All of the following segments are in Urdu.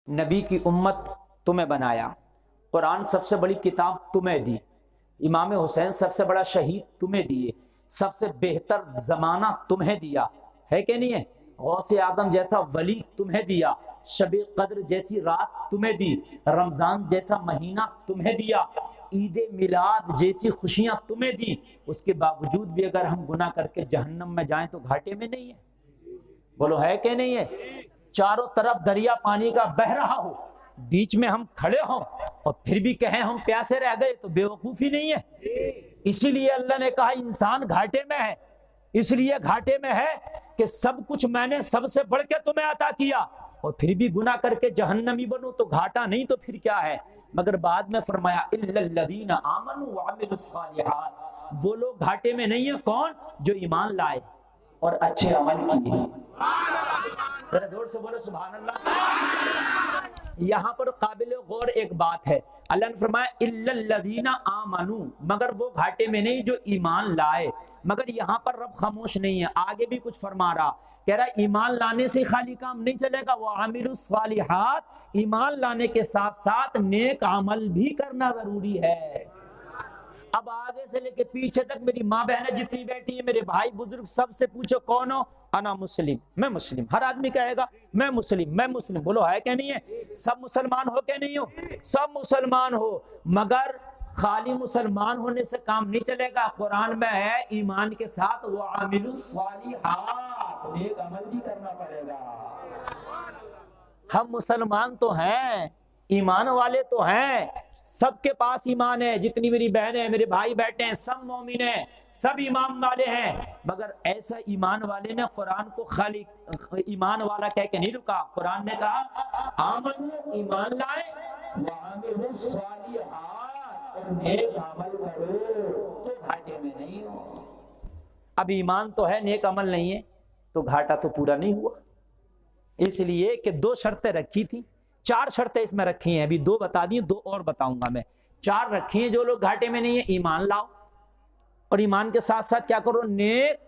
نبی کی امت تمہیں بنایا، قرآن سب سے بڑی کتاب تمہیں دی، امام حسین سب سے بڑا شہید تمہیں دیے، سب سے بہتر زمانہ تمہیں دیا ہے کہ نہیں ہے؟ غوث اعظم جیسا ولی تمہیں دیا، شب قدر جیسی رات تمہیں دی، رمضان جیسا مہینہ تمہیں دیا، عید میلاد جیسی خوشیاں تمہیں دی۔ اس کے باوجود بھی اگر ہم گناہ کر کے جہنم میں جائیں تو گھاٹے میں نہیں ہے؟ بولو ہے کہ نہیں ہے؟ چاروں طرف دریا پانی کا بہ رہا ہو، بیچ میں ہم کھڑے ہوں اور پھر بھی کہیں ہم پیاسے رہ گئے تو بے وقوفی نہیں ہے؟ اسی لیے اللہ نے کہا انسان گھاٹے میں ہے، اس لیے گھاٹے میں ہے کہ سب کچھ میں نے سب سے بڑھ کے تمہیں عطا کیا اور پھر بھی گناہ کر کے جہنمی بنو تو گھاٹا نہیں تو پھر کیا ہے؟ مگر بعد میں فرمایا الا الذین آمنوا وعملوا الصالحات، وہ لوگ گھاٹے میں نہیں ہیں، کون؟ جو ایمان لائے اور اچھے عمل کیے۔ ذرا زور سے بولو سبحان اللہ۔ یہاں پر قابل غور ایک بات ہے، اللہ نے فرمایا الا الذین آمنوا، مگر وہ گھاٹے میں نہیں جو ایمان لائے۔ مگر یہاں پر رب خاموش نہیں ہے، آگے بھی کچھ فرما رہا، کہہ رہا ایمان لانے سے خالی کام نہیں چلے گا، وعملوا الصالحات، ایمان لانے کے ساتھ ساتھ نیک عمل بھی کرنا ضروری ہے۔ اب آگے سے لے کے پیچھے تک میری ماں بہنیں جتنی بیٹھی ہیں، میرے بھائی بزرگ، سب سے پوچھو کون ہو؟ انا مسلم، میں مسلم۔ ہر آدمی کہے گا میں مسلم، میں مسلم۔ بولو ہے کہ نہیں ہے؟ سب مسلمان ہو کہ نہیں ہو؟ سب مسلمان ہو، مگر خالی مسلمان ہونے سے کام نہیں چلے گا۔ قرآن میں ہے ایمان کے ساتھ وعملوا الصالحات، نیک عمل بھی کرنا پڑے گا۔ ہم مسلمان تو ہیں، ایمان والے تو ہیں، سب کے پاس ایمان ہے، جتنی میری بہنیں میرے بھائی بیٹھے ہیں سب مومن ہیں، سب ایمان والے ہیں، مگر ایسا ایمان والے نے قرآن کو خالی ایمان والا کہہ کے نہیں رکا۔ قرآن نے کہا آمنو، ایمان لائے، وعملوا الصالحات، اور نیک عمل کرو تو گھاٹے میں نہیں ہو۔ اب ایمان تو ہے نیک عمل نہیں ہے تو گھاٹا تو پورا نہیں ہوا۔ اس لیے کہ دو شرطیں رکھی تھی، چار شرطیں اس میں رکھی ہیں، ابھی دو بتا دی، دو اور بتاؤں گا میں۔ چار رکھی ہیں جو لوگ گھاٹے میں نہیں ہیں، ایمان لاؤ اور ایمان کے ساتھ ساتھ کیا کرو؟ نیک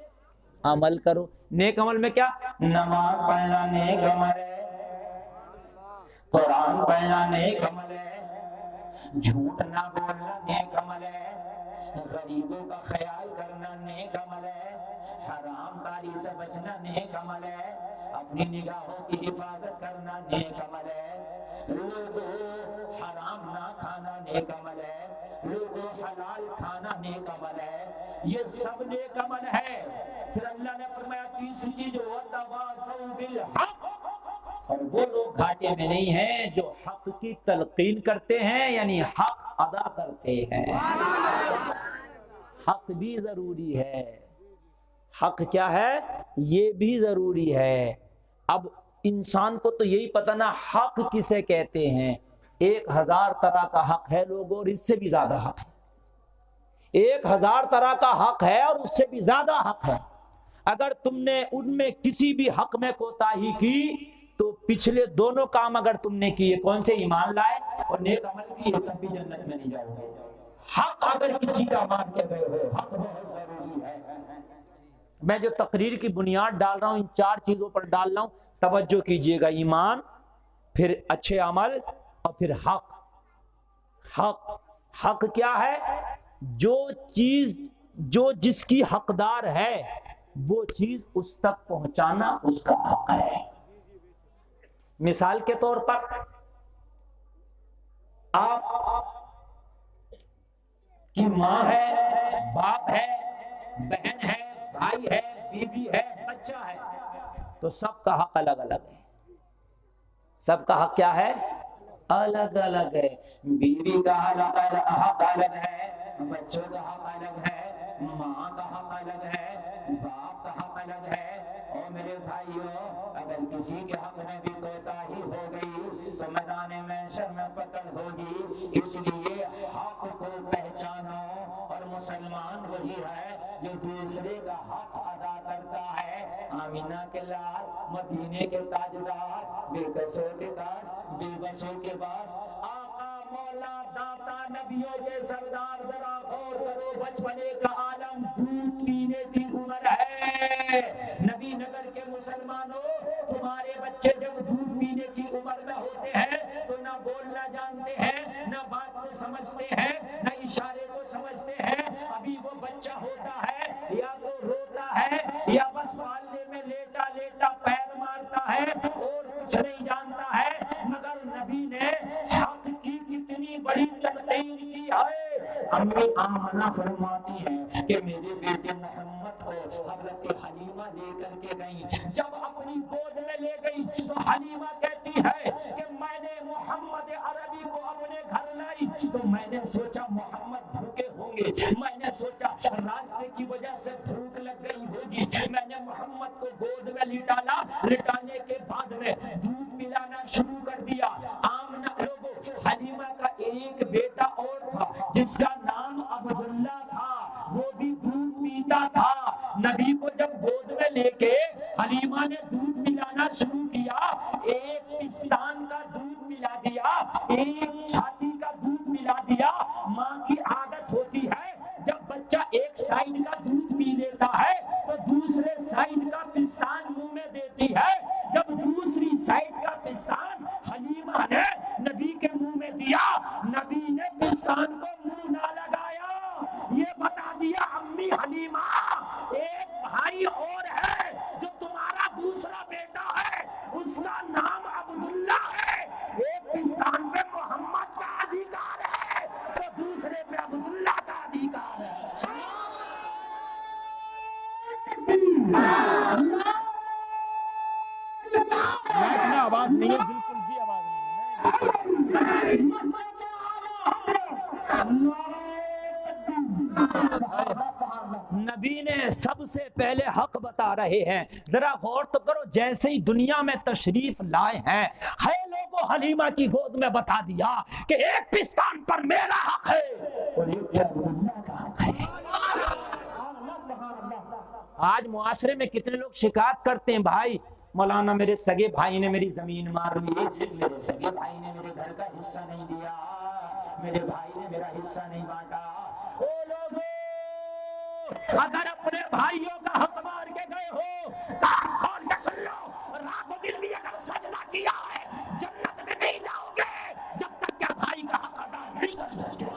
عمل کرو۔ نیک عمل میں کیا؟ نماز پڑھنا نیک عمل ہے، قرآن پڑھنا نیک عمل ہے، جھوٹ نہ بولنا نیک عمل ہے، غریبوں کا خیال کرنا نیک عمل ہے، حرام کاری سے بچنا نیک عمل ہے، اپنی نگاہوں کی حفاظت کرنا نیک عمل ہے، لوگوں حرام نہ کھانا نیک عمل ہے، لوگوں حلال کھانا نیک عمل ہے، یہ سب نیک عمل ہے۔ پھر اللہ نے فرمایا تیسری چیز وَتَوَاصَوْا بِالْحَقِّ، اور وہ لوگ گھاٹے میں نہیں ہیں جو حق کی تلقین کرتے ہیں، یعنی حق ادا کرتے ہیں۔ حق بھی ضروری ہے، حق کیا ہے؟ یہ بھی ضروری ہے۔ اب انسان کو تو یہی پتہ نہ حق کسے کہتے ہیں۔ 1000 طرح کا حق ہے لوگوں، اور اس سے بھی زیادہ حق ہے۔ 1000 طرح کا حق ہے اور اس سے بھی زیادہ حق ہے۔ اگر تم نے ان میں کسی بھی حق میں کوتاہی کی تو پچھلے دونوں کام اگر تم نے کیے، کون سے؟ ایمان لائے اور نیک عمل کیے، تب بھی جنت میں نہیں جاؤ گے۔ حق اگر کسی کا مان کے گئے ہو، حق بہت ضروری ہے۔ میں جو تقریر کی بنیاد ڈال رہا ہوں ان 4 چیزوں پر ڈال رہا ہوں، توجہ کیجئے گا۔ ایمان، پھر اچھے عمل، اور پھر حق۔ حق، حق کیا ہے؟ جو چیز جو جس کی حقدار ہے وہ چیز اس تک پہنچانا اس کا حق ہے۔ مثال کے طور پر آپ کی ماں ہے، باپ ہے، بہن ہے، بھائی ہے، بیوی ہے، بچہ ہے، تو سب کا حق الگ الگ ہے۔ سب کا حق کیا ہے؟ الگ الگ ہے۔ بیوی کا حق الگ ہے، بچوں کا حق الگ ہے، ماں کا حق الگ ہے، باپ کا حق الگ ہے۔ اور میرے بھائیوں، اگر کسی کے حق میں بھی کوتاہی ہو گئی تو میدان محشر میں پکڑ ہوگی۔ اس لیے حق کو پہچانو، اور مسلمان وہی ہے جو دوسرے کا حق ادا کرتا ہے۔ آمینہ کے لال، مدینے کے تاجدار، بے کسوں کے پاس، بے بسوں کے پاس، آقا مولا داتا نبیوں کے سردار، ذرا غور کرو، بچپنے کا عالم، دودھ پینے کی عمر ہے، نبی نگر کے مسلمانوں تمہارے بچے جب دودھ پینے کی عمر میں ہوتے ہیں تو نہ بولنا جانتے ہیں، نہ بات کو سمجھتے ہیں، نہ اشارے کو سمجھتے ہیں، ابھی وہ بچہ ہوتا ہے یا تو روتا ہے یا بس پالنے میں لیٹا لیٹا پیر مارتا ہے اور کچھ نہیں جانتا ہے، مگر نبی نے حق کی کتنی بڑی تلقین کی ہے۔ امی آمنہ فرماتی ہے کہ میرے بیٹے محمد کو حضرت حلیمہ لے کر کے گئی، جب اپنی گود میں لے گئی تو حلیمہ کہتی ہے کہ میں نے محمد عربی کو اپنے گھر لائی تو میں نے سوچا محمد بھوکے ہوں گے، میں نے سوچا راستے کی وجہ سے بھوک لگ گئی ہوگی، میں نے محمد کو گود میں لٹالا، لٹانے کے بعد میں دودھ پلانا شروع کر دیا۔ آمنہ لوگوں، حلیمہ کا ایک بیٹا اور تھا جس کا نام عبداللہ تھا، وہ بھی دودھ پیتا تھا۔ نبی کو جب گود میں لے کے حلیمہ نے دودھ پلانا شروع کیا، ایک پستان کا دودھ پلا دیا، ایک چھاتی کا دودھ پلا دیا۔ ماں کی عادت ہوتی ہے جب بچہ ایک سائیڈ کا دودھ پی لیتا ہے تو دوسرے سائیڈ کا پستان منہ میں دیتی ہے، جب دوسری سائیڈ کا پستان حلیمہ نے نبی کے منہ میں دیا، نبی نے پستان کو منہ نہ لگایا، یہ بتا دیا امی حلیمہ ایک بھائی اور ہے جو تمہارا دوسرا بیٹا ہے، اس کا نام عبداللہ ہے، ایک پستان پہ محمد کا ادھیکار ہے تو دوسرے پہ عبداللہ کا ادھیکار ہے۔ مائک میں آواز نہیں ہے، بالکل بھی آواز نہیں ہے۔ نبی نے سب سے پہلے حق بتا رہے ہیں، ذرا غور تو کرو، جیسے ہی دنیا میں تشریف لائے ہیں ہے لوگوں حلیمہ کی گود میں بتا دیا کہ ایک پستان پر میرا حق ہے اور ایک پر عبداللہ کا حق ہے۔ آج معاشرے میں کتنے لوگ شکایت کرتے ہیں، بھائی مولانا میرے سگے بھائی نے میری زمین مار لی، میرے سگے بھائی نے میرے گھر کا حصہ نہیں دیا، میرے بھائی نے میرا حصہ نہیں بانٹا۔ او لوگوں، اگر اپنے بھائیوں کا حق مار کے گئے ہو، کان کھول کے سن لو، رات و دن بھی اگر سجدہ کیا ہے جنت میں نہیں جاؤ گے جب تک کہ بھائی کا حق ادا نہیں کر دو گے۔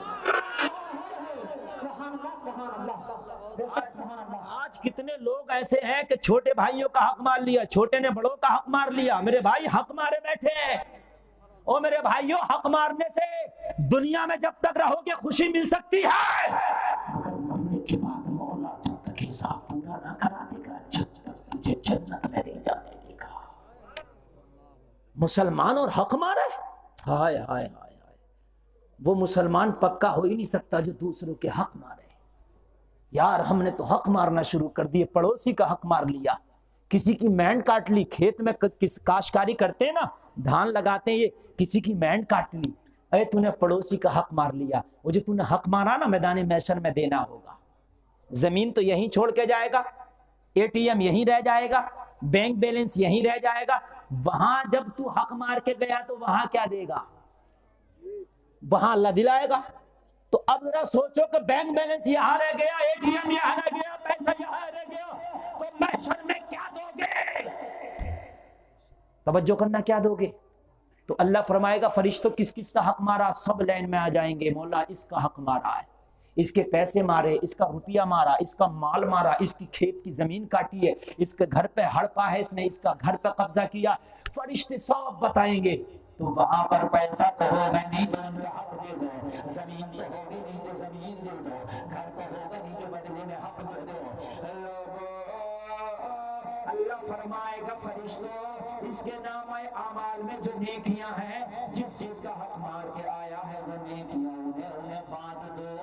آج کتنے لوگ ایسے ہیں کہ چھوٹے بھائیوں کا حق مار لیا، چھوٹے نے بڑوں کا حق مار لیا، میرے بھائی حق مارے بیٹھے ہیں۔ او میرے بھائیوں، حق مارنے سے دنیا میں جب تک رہو گے خوشی مل سکتی ہے، مگر مرنے کے بعد مولا جب تک حساب پورا نہ کرا دے گا جب تک تجھے جنت میں نہیں جانے دے گا۔ مسلمان اور حق مارے، ہائے ہائے ہائے، وہ مسلمان پکا ہو ہی نہیں سکتا جو دوسروں کے حق مارے۔ یار ہم نے تو حق مارنا شروع کر دیے، پڑوسی کا حق مار لیا، کسی کی مینڈ کاٹ لی، کھیت میں کاشتکاری کرتے ہیں نا، دھان لگاتے ہیں، یہ کسی کی مینڈ کاٹ لی، اے تو نے پڑوسی کا حق مار لیا، وہ جو تو نے حق مارا نا میدان محشر میں دینا ہوگا۔ زمین تو یہیں چھوڑ کے جائے گا، اے ٹی ایم یہیں رہ جائے گا، بینک بیلنس یہیں رہ جائے گا، وہاں جب تو حق مار کے گیا تو وہاں کیا دے گا؟ وہاں اللہ دلائے گا۔ تو اب ذرا سوچو کہ بینک بیلنس یہاں رہ گیا، اے ٹی ایم یہاں رہ گیا، پیسہ یہاں رہ گیا، تو محشر میں کیا دو گے؟ توجہ کرنا، کیا دو گے؟ تو اللہ فرمائے گا فرشتوں کس کس کا حق مارا؟ سب لائن میں آ جائیں گے، مولا اس کا حق مارا ہے، اس کے پیسے مارے، اس کا روپیہ مارا، اس کا مال مارا، اس کی کھیت کی زمین کاٹی ہے، اس کے گھر پہ ہڑپا ہے، اس نے اس کا گھر پہ قبضہ کیا، فرشتے سب بتائیں گے۔ تو وہاں پر پیسہ تو ہوگا نہیں تو ان کا حق دے دو، زمین تو ہوگی نہیں تو زمین دے دو، گھر تو ہوگا نہیں تو بدلے میں حق دے دو۔ اللہ فرمائے گا فرشتوں اس کے نام اعمال میں جو نیکیاں ہیں، جس چیز کا حق مار کے آیا ہے وہ نیکیاں انہیں بانٹ دو،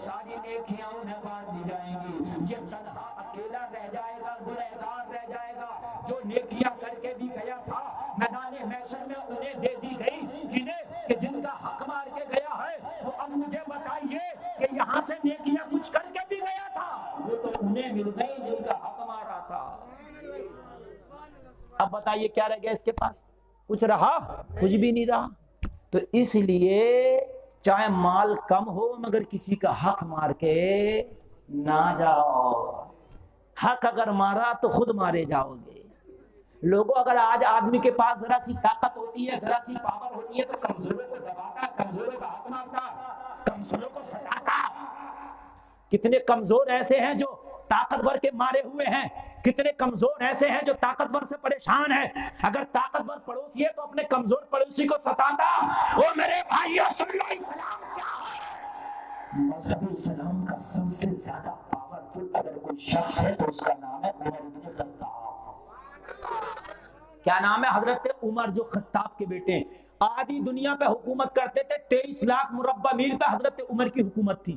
ساری نیکیاں انہیں بانٹ دی جائیں گی، یہ تنہا اکیلا رہ جائے گا، گنہگار رہ جائے گا، جو نیکیاں کر کے بھی گیا تھا میدان محشر میں انہیں دے دی گئی، کنہیں کہ جن کا حق مار کے گیا ہے۔ تو اب مجھے بتائیے کہ یہاں سے نیکیاں کچھ کر کے بھی گیا تھا، وہ تو انہیں مل گئی جن کا حق مارا تھا۔ اب بتائیے کیا رہ گیا اس کے پاس؟ کچھ رہا؟ کچھ بھی نہیں رہا۔ تو اس لیے چاہے مال کم ہو مگر کسی کا حق مار کے نہ جاؤ، حق اگر مارا تو خود مارے جاؤ گے۔ لوگوں اگر آج آدمی کے پاس ذرا سی طاقت ہوتی ہے، ذرا سی پاور ہوتی ہے تو کمزوروں کو دباتا، کمزوروں کا حق مارتا، کمزوروں کو ستاتا۔ کتنے کمزور ایسے ہیں جو طاقتور کے مارے ہوئے ہیں، کتنے کمزور ایسے ہیں جو طاقتور سے پریشان ہیں۔ اگر طاقتور پڑوسی ہے تو اپنے کمزور پڑوسی کو ستاتا۔ او میرے بھائیو سن لو، اسلام کیا ہے؟ مذہب اسلام کا سب سے زیادہ پاورفل اگر کوئی شخص ہے تو اس کا نام ہے عمر بن خطاب۔ کیا نام ہے؟ حضرت عمر جو خطاب کے بیٹے ہیں۔ آدھی دنیا پہ حکومت کرتے تھے، 23 لاکھ مربع میل پہ حضرت عمر کی حکومت تھی۔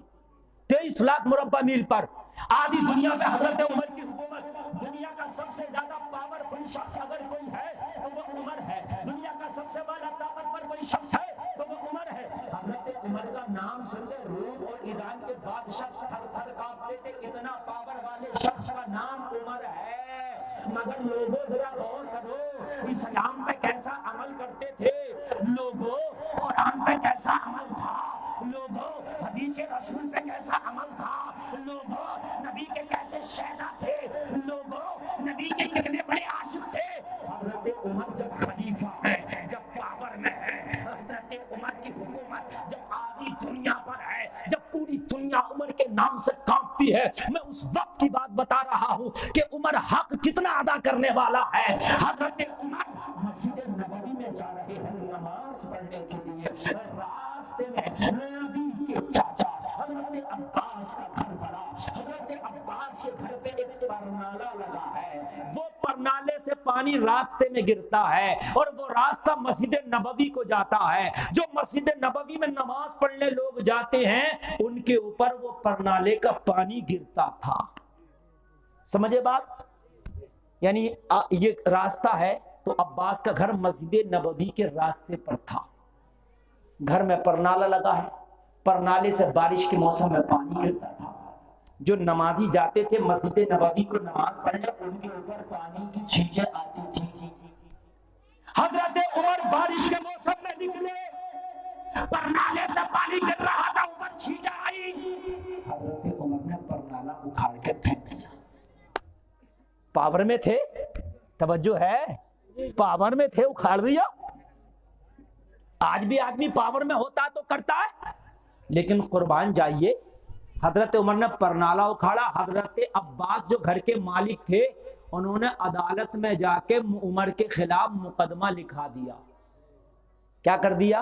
23 لاکھ مربع میل پر آدھی دنیا پہ حضرت عمر کی حکومت۔ دنیا کا سب سے زیادہ پاورفل شخص اگر کوئی ہے تو وہ عمر ہے۔ دنیا کا سب سے بڑا طاقتور کوئی شخص ہے تو وہ عمر ہے۔ حضرت عمر کا نام سنتے روم اور ایران کے بادشاہ تھر تھر کانپتے تھے، اتنا پاور والے شخص کا نام عمر ہے۔ مگر لوگوں ذرا غور کرو، اسلام پہ کیسا عمل کرتے تھے لوگوں، قرآن پہ کیسا عمل تھا لوگوں، حدیث رسول پہ کیسا عمل تھا لوگوں، نبی کے کیسے شہدا تھے لوگوں، نبی کے کتنے بڑے عاشق تھے۔ حضرت عمر جب خلیفہ ہے، جب پاور میں ہے، حضرت عمر کی حکومت جب آدھی دنیا پر ہے، جب پوری دنیا عمر کے نام سے کانپتی ہے، میں اس وقت کی بات بتا رہا ہوں کہ عمر حق کتنا ادا کرنے والا ہے۔ حضرت عمر مسجد نبوی میں جا رہے ہیں نماز پڑھنے کے لیے، راستے میں نبی کے چاچا حضرت عباس کا گھر پڑا۔ حضرت عباس کے گھر پہ ایک پرنالہ لگا ہے، وہ پرنالے سے پانی راستے میں گرتا ہے اور وہ راستہ مسجد نبوی کو جاتا ہے۔ جو مسجد نبوی میں نماز پڑھنے لوگ جاتے ہیں ان کے اوپر وہ پرنالے کا پانی گرتا تھا۔ سمجھے بات؟ یعنی یہ راستہ ہے تو عباس کا گھر مسجد نبوی کے راستے پر تھا، گھر میں پرنالہ لگا ہے، پرنالے سے بارش کے موسم میں پانی گرتا تھا۔ جو نمازی جاتے تھے مسجد نبوی کو نماز پڑھنے، ان کے اوپر پانی کی چھینٹیں آتی تھی۔ حضرت عمر بارش کے موسم میں نکلے، پرنالے سے پانی گر رہا تھا، اوپر چھینٹیں آئی، حضرت عمر نے پرنالہ اکھاڑ کے پھینک دیا۔ پاور میں تھے، توجہ ہے، پاور میں تھے، اکھاڑ دیا۔ آج بھی آدمی پاور میں ہوتا تو کرتا ہے، لیکن قربان جائیے حضرت عمر نے پرنالہ اکھاڑا۔ حضرت عباس جو گھر کے مالک تھے انہوں نے عدالت میں جا کے عمر کے خلاف مقدمہ لکھا دیا۔ کیا کر دیا؟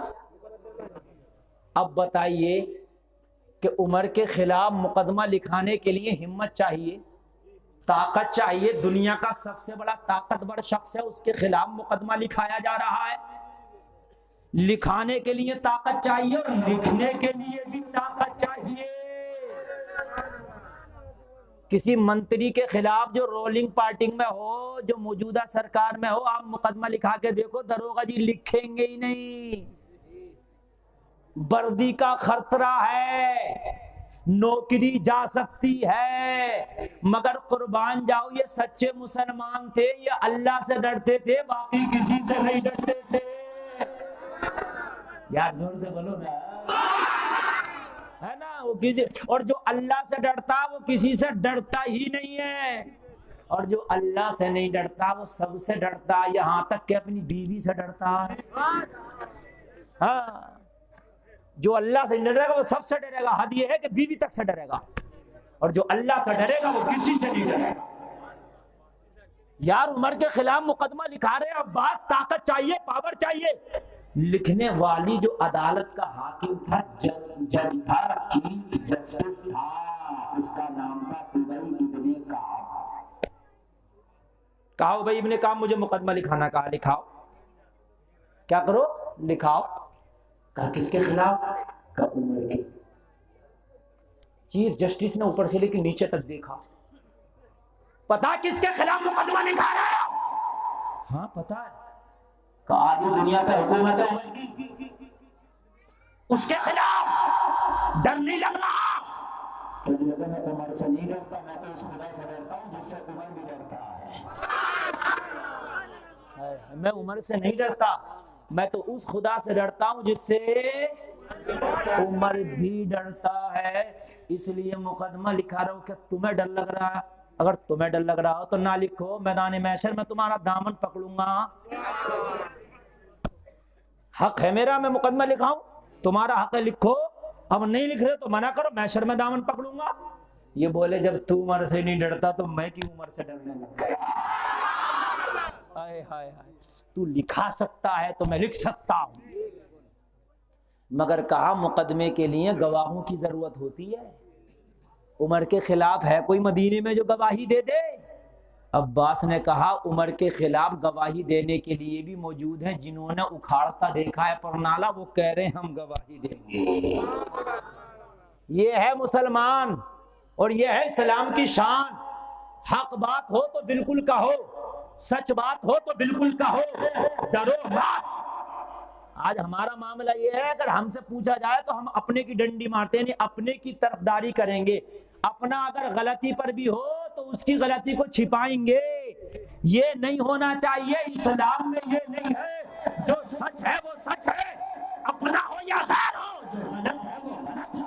اب بتائیے کہ عمر کے خلاف مقدمہ لکھانے کے لیے ہمت چاہیے، طاقت چاہیے۔ دنیا کا سب سے بڑا طاقتور شخص ہے، اس کے خلاف مقدمہ لکھایا جا رہا ہے۔ لکھانے کے لیے طاقت چاہیے اور لکھنے کے لیے بھی طاقت چاہیے۔ کسی منتری کے خلاف جو رولنگ پارٹی میں ہو، جو موجودہ سرکار میں ہو، آپ مقدمہ لکھا کے دیکھو، داروغہ جی لکھیں گے ہی نہیں۔ وردی کا خطرہ ہے، نوکری جا سکتی ہے، مگر قربان جاؤ یہ سچے مسلمان تھے، یہ اللہ سے ڈرتے تھے، باقی کسی سے نہیں ڈرتے تھے۔ یار زور سے بولو نا، ہے نا؟ وہ کسی، اور جو اللہ سے ڈرتا وہ کسی سے ڈرتا ہی نہیں ہے، اور جو اللہ سے نہیں ڈرتا وہ سب سے ڈرتا، یہاں تک کہ اپنی بیوی سے ڈرتا ہے۔ ہاں، جو اللہ سے ڈرے گا وہ سب سے ڈرے گا، حد یہ ہے کہ بیوی تک سے ڈرے گا، اور جو اللہ سے ڈرے گا وہ کسی سے نہیں ڈرے گا۔ یار عمر کے خلاف مقدمہ لکھا رہے، عباس طاقت چاہیے، پاور چاہیے۔ لکھنے والی جو عدالت کا حاکم تھا، جج تھا، چیف جسٹس تھا، اس کا نام تھا ابی ابن کعب۔ کہا ابی ابن کعب مجھے مقدمہ لکھانا، کہا لکھاؤ۔ کیا کرو؟ لکھاؤ۔ کہا کس کے خلاف؟ کہا عمر کے۔ چیف جسٹس نے اوپر سے لے کے نیچے تک دیکھا، پتا کس کے خلاف مقدمہ لکھا رہا ہے؟ ہاں پتا ہے۔ کہ آدھی دنیا پہ حکومت ہے عمر کی، اس کے خلاف ڈر نہیں لگ رہا؟ لیکن میں عمر سے نہیں ڈرتا، میں تو اس خدا سے ڈرتا ہوں جس سے عمر بھی ڈرتا ہے۔ میں عمر سے نہیں ڈرتا، میں تو اس خدا سے ڈرتا ہوں جس سے عمر بھی ڈرتا ہے، اس لیے مقدمہ لکھا رہا ہوں۔ کہ تمہیں ڈر لگ رہا ہے؟ اگر تمہیں ڈر لگ رہا ہو تو نہ لکھو، میدان محشر میں تمہارا دامن پکڑوں گا۔ حق ہے میرا، میں مقدمہ لکھاؤں، تمہارا حق ہے لکھو، اب نہیں لکھ رہے تو منع کرو، محشر میں دامن پکڑوں گا۔ یہ بولے جب تو عمر سے نہیں ڈرتا تو میں کیوں عمر سے ڈرنے لگا؟ ہائے ہائے ہائے، تو لکھا سکتا ہے تو میں لکھ سکتا ہوں، مگر کہا مقدمے کے لیے گواہوں کی ضرورت ہوتی ہے۔ عمر کے خلاف ہے کوئی مدینے میں جو گواہی دے دے؟ عباس نے کہا عمر کے خلاف گواہی دینے کے لیے بھی موجود ہیں، جنہوں نے اکھاڑتا دیکھا ہے پرنالہ، وہ کہہ رہے ہیں ہم گواہی دیں گے۔ یہ ہے مسلمان اور یہ ہے اسلام کی شان۔ حق بات ہو تو بالکل کہو، سچ بات ہو تو بالکل کہو، ڈرو مت۔ آج ہمارا معاملہ یہ ہے، اگر ہم سے پوچھا جائے تو ہم اپنے کی ڈنڈی مارتے ہیں، اپنے کی طرفداری کریں گے، اپنا اگر غلطی پر بھی ہو تو اس کی غلطی کو چھپائیں گے۔ یہ نہیں ہونا چاہیے، اسلام میں یہ نہیں ہے، جو سچ ہے وہ سچ ہے، اپنا ہو یا غیر ہو، جو غلط ہے وہ غلط ہے۔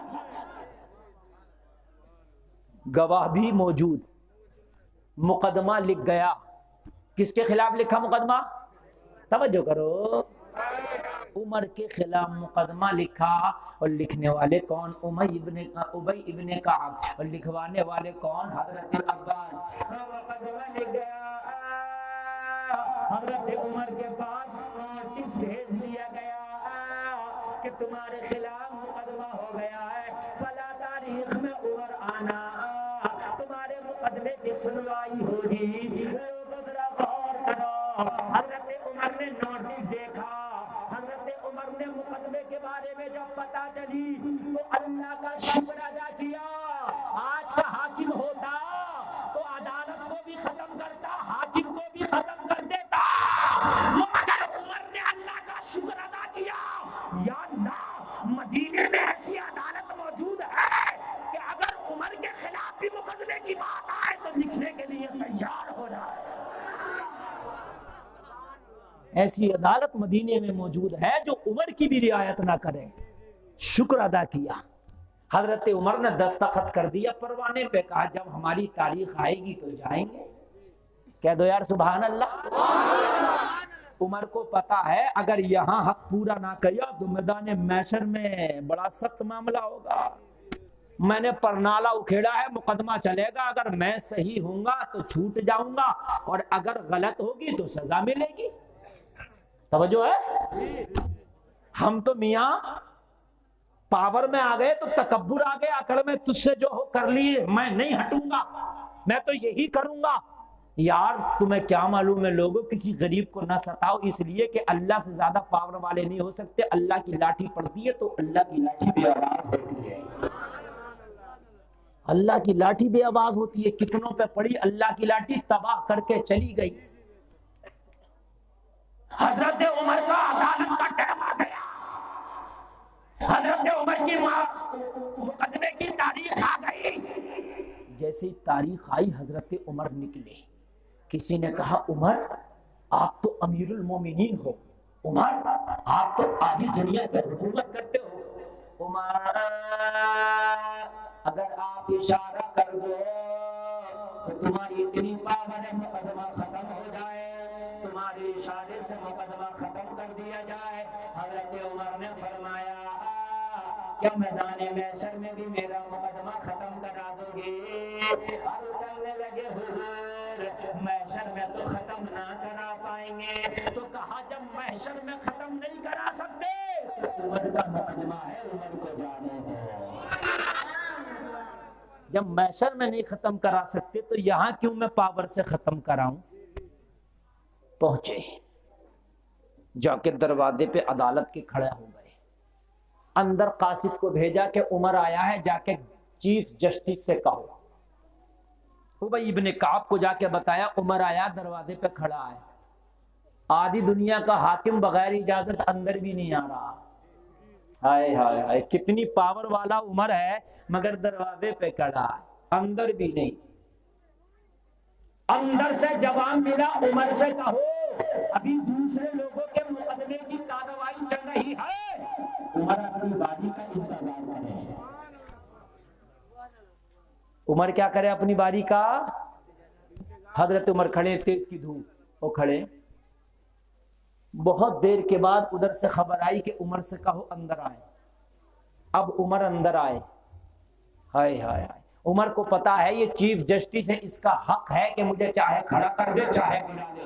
گواہ بھی موجود، مقدمہ لکھ گیا، کس کے خلاف لکھا مقدمہ؟ توجہ کرو، عمر کے خلاف مقدمہ لکھا، اور لکھنے والے کون؟ ابی ابن کعب، اور لکھوانے والے کون؟ حضرت عباس۔ مقدمہ لکھ گیا، حضرت عمر کے پاس نوٹس بھیج دیا گیا کہ تمہارے خلاف مقدمہ ہو گیا ہے، فلاں تاریخ میں عمر آنا، تمہارے مقدمے کی سنوائی ہوگی، لوگوں ذرا غور کرو۔ حضرت عمر نے نوٹس دیکھا، حضرت عمر نے مقدمے کے بارے میں جب پتہ چلی تو اللہ کا شکر ادا کیا۔ آج کا حاکم ہوتا تو عدالت کو بھی ختم کرتا، حاکم کو بھی ختم کر دیتا، مگر عمر نے اللہ کا شکر ادا کیا، یا اللہ مدینے میں ایسی عدالت موجود ہے کہ اگر عمر کے خلاف بھی مقدمے کی بات آئے تو لکھنے کے لیے تیار ہو جائے۔ ایسی عدالت مدینے میں موجود ہے جو عمر کی بھی رعایت نہ کرے۔ شکر ادا کیا، حضرت عمر نے دستخط کر دیا پروانے پہ، کہا جب ہماری تاریخ آئے گی تو جائیں گے۔ کہہ دو یار سبحان اللہ۔ عمر کو پتا ہے اگر یہاں حق پورا نہ کیا تو میدان محشر میں بڑا سخت معاملہ ہوگا۔ میں نے پرنالہ اکھیڑا ہے، مقدمہ چلے گا، اگر میں صحیح ہوں گا تو چھوٹ جاؤں گا، اور اگر غلط ہوگی تو سزا ملے گی۔ توجہ ہے؟ ہم تو میاں پاور میں آ گئے تو تکبر آ گیا، اکڑ میں تجھ سے جو ہو کر لیے، میں نہیں ہٹوں گا، میں تو یہی کروں گا۔ یار تمہیں کیا معلوم ہے لوگوں، کسی غریب کو نہ ستاؤ، اس لیے کہ اللہ سے زیادہ پاور والے نہیں ہو سکتے۔ اللہ کی لاٹھی پڑتی ہے تو اللہ کی لاٹھی بے آواز ہوتی ہے، اللہ کی لاٹھی بے آواز ہوتی ہے۔ کتنوں پہ پڑی اللہ کی لاٹھی، تباہ کر کے چلی گئی۔ حضرت عمر کا عدالت کا ٹائم آ گیا، حضرت عمر کی مقدمے کی تاریخ آ گئی۔ جیسے تاریخ آئی حضرت عمر نکلے، کسی نے کہا عمر آپ تو امیر المومنین ہو، عمر آپ تو آدھی دنیا پہ حکومت کرتے ہو، عمر اگر آپ اشارہ کر دو تو تمہاری اتنی پاور ہے مقدمہ ختم ہو جائے، تمہارے اشارے سے مقدمہ ختم کر دیا جائے۔ حضرت عمر نے فرمایا کیا میدان محشر میں بھی میرا مقدمہ ختم کرا دو گے؟ عرض کرنے لگے حضور محشر میں تو ختم نہ کرا پائیں گے۔ تو کہا جب محشر میں ختم نہیں کرا سکتے تو عمر کا مقدمہ ہے، عمر کو جانے دو۔ جب محشر میں نہیں ختم کرا سکتے تو یہاں کیوں میں پاور سے ختم کراؤں؟ پہنچے، جا کے دروازے پہ عدالت کے کھڑے ہو گئے، اندر قاصد کو بھیجا کہ عمر آیا ہے، جا کے چیف جسٹس سے کہو۔ ابی ابن کعب کو جا کے بتایا عمر آیا، دروازے پہ کھڑا ہے۔ آدھی دنیا کا حاکم بغیر اجازت اندر بھی نہیں آ رہا۔ ہائے ہائے ہائے، کتنی پاور والا عمر ہے، مگر دروازے پہ کھڑا ہے، اندر بھی نہیں۔ اندر سے جواب ملا عمر سے کہو ابھی دوسرے لوگوں کے مقدمے کی کارروائی چل رہی ہے، عمر اپنی باری کا انتظار کرے۔ عمر کیا کرے؟ اپنی باری کا حضرت عمر کھڑے، تیز کی دھوپ، وہ کھڑے. بہت دیر کے بعد ادھر سے خبر آئی کہ عمر سے کہو اندر آئے. اب عمر اندر آئے. ہائے ہائے ہائے، عمر کو پتا ہے یہ چیف جسٹس ہے، اس کا حق ہے کہ مجھے چاہے کھڑا کر دے چاہے بلا لے.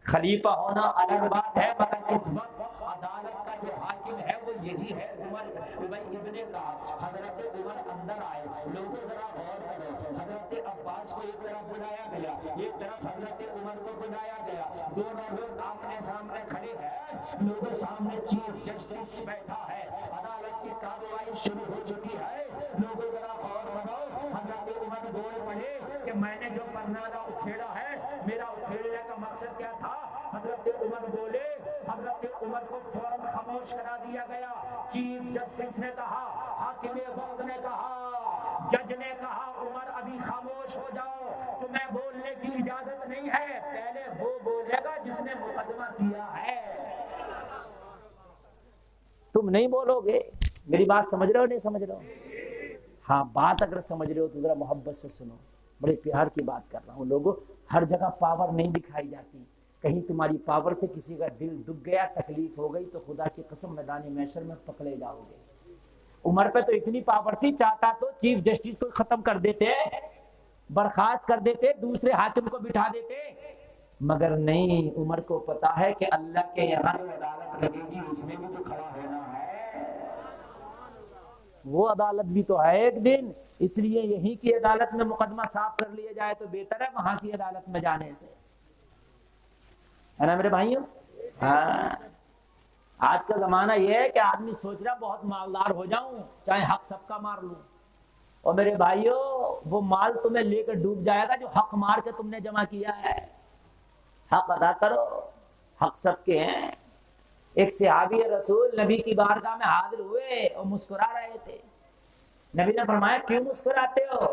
خلیفہ ہونا الگ بات ہے، مگر اس وقت عدالت کا جو حاکم ہے وہ یہی ہے عمر ابن کعب. حضرت عمر اندر آئے. لوگوں ذرا غور کرو، حضرت عباس کو ایک طرف بلایا گیا، ایک طرف حضرت عمر کو بلایا گیا. دونوں لوگ آمنے سامنے کھڑے ہیں. لوگوں سامنے چیف جسٹس بیٹھا ہے، عدالت کی کارروائی شروع ہو چکی ہے. لوگوں ذرا غور کرو. حضرت عمر بول پڑے کہ میں نے جو پرنامہ اکھیڑا ہے، میرا اکھیڑنے کا مقصد کیا تھا؟ حضرت عمر بولے. حضرت عمر کو فوراً خاموش کرا دیا گیا. چیف جسٹس نے کہا، حاکم وقت نے کہا، جج نے کہا عمر ابھی خاموش ہو جاؤ، تمہیں بولنے کی اجازت نہیں ہے. پہلے وہ بولے گا جس نے مقدمہ کیا ہے، تم نہیں بولو گے. میری بات سمجھ رہے ہو نہیں سمجھ رہے ہو؟ ہاں، بات اگر سمجھ رہے ہو تو ذرا محبت سے سنو. بڑے پیار کی بات کر رہا ہوں. لوگوں، ہر جگہ پاور نہیں دکھائی جاتی. کہیں تمہاری پاور سے کسی کا دل دکھ گیا، تکلیف ہو گئی، تو خدا کی قسم میدان محشر میں پکڑے جاؤ گے. عمر پہ تو اتنی پاور تھی، چاہتا تو چیف جسٹس کو ختم کر دیتے، برخاست کر دیتے، دوسرے حاکم کو بٹھا دیتے، مگر نہیں. عمر کو پتا ہے کہ اللہ کے یہاں جو عدالت لگے گی اس میں بھی تو کھڑا ہونا ہے. وہ عدالت بھی تو ہے ایک دن، اس لیے یہیں کی عدالت میں مقدمہ صاف کر لیا جائے تو بہتر ہے وہاں کی عدالت میں جانے سے، ہے نا میرے بھائیوں؟ ہاں، آج کا زمانہ یہ ہے کہ آدمی سوچ رہا بہت مالدار ہو جاؤں، چاہے حق سب کا مار لوں. اور میرے بھائیوں، وہ مال تمہیں لے کر ڈوب جائے گا جو حق مار کے تم نے جمع کیا ہے. حق ادا کرو، حق سب کے ہیں. ایک صحابی رسول نبی کی بارگاہ میں حاضر ہوئے اور مسکرا رہے تھے. نبی نے فرمایا کیوں مسکراتے ہو؟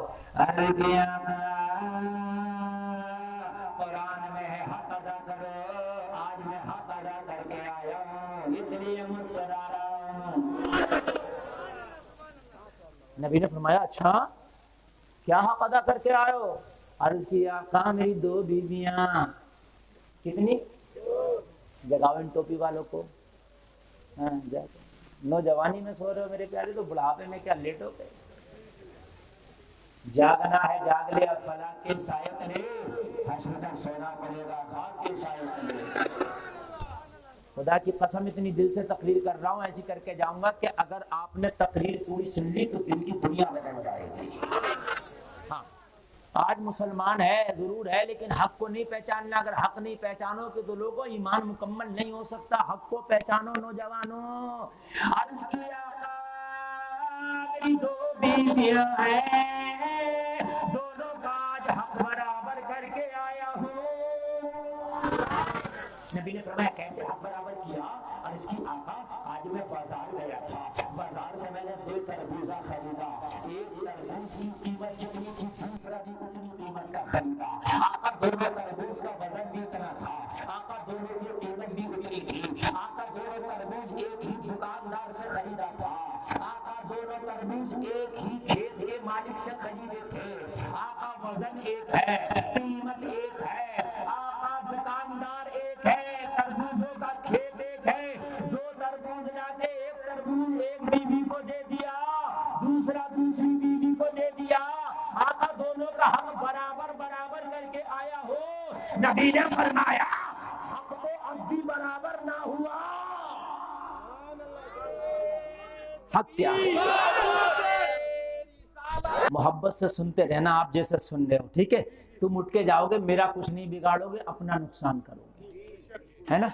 قرآن میں ہے حق ادا کرو، آج میں حق ادا کر کے آیا ہوں اس لیے مسکرا رہا ہوں. نبی نے فرمایا اچھا کیا حق ادا کر کے آئے ہو؟ عرض کیا آقا میری 2 بیویاں. کتنی؟ جگاؤ ان ٹوپی والوں کو. ہاں، نوجوانی میں سو رہے ہو میرے پیارے، تو بڑھاپے میں کیا لیٹ ہو گئے؟ جاگنا ہے جاگ لے، اب فلاح کے سائے تلے، حشر کا سونا پڑے گا خاک کے سائے تلے. خدا کی قسم اتنی دل سے تقریر کر رہا ہوں، ایسی کر کے جاؤں گا کہ اگر آپ نے تقریر پوری سن لی تو دل کی دنیا بدل جائے گی. ہاں، آج مسلمان ہے ضرور ہے، لیکن حق کو نہیں پہچاننا. اگر حق نہیں پہچانو کہ تو لوگوں ایمان مکمل نہیں ہو سکتا. حق کو پہچانو نوجوانوں. عرض کیا میری 2 بیویاں ہیں، دونوں کا آج حق برابر کر کے آیا ہوں. نبی نے فرمایا کیسے حق برابر کیا؟ اور اس کی آقا آج میں بازار گیا تھا، بازار سے میں نے 2 تربوزہ خریدا. ایک تربوز کی قیمت جتنی تھی، دوسرا بھی اتنی قیمت کا خریدا. آقا دونوں تربوز کا وزن بھی اتنا تھا، آقا دونوں کی قیمت بھی اتنی تھی. آقا دونوں تربوز ایک ہی دکاندار سے خریدا تھا. آقا دونوں تربوز ایک ہی کھیت کے مالک سے خریدے تھے. آقا وزن ایک ہے، قیمت ایک ہے، آقا دکاندار ایک ہے، تربوزوں کا کھیت ایک ہے. 2 تربوز لا کے ایک تربوز ایک بیوی کو دے دیا، دوسرا دوسری بیوی کو دے دیا. آقا دونوں کا حق برابر برابر کر کے آیا ہو. نبی نے فرمایا حق تو اب بھی برابر نہ ہوا. حق کیا ہے؟ محبت سے سنتے رہنا. آپ جیسے سن رہے ہو، ٹھیک ہے؟ تم اٹھ کے جاؤ گے، میرا کچھ نہیں بگاڑو گے، اپنا نقصان کرو گے، ہے نا؟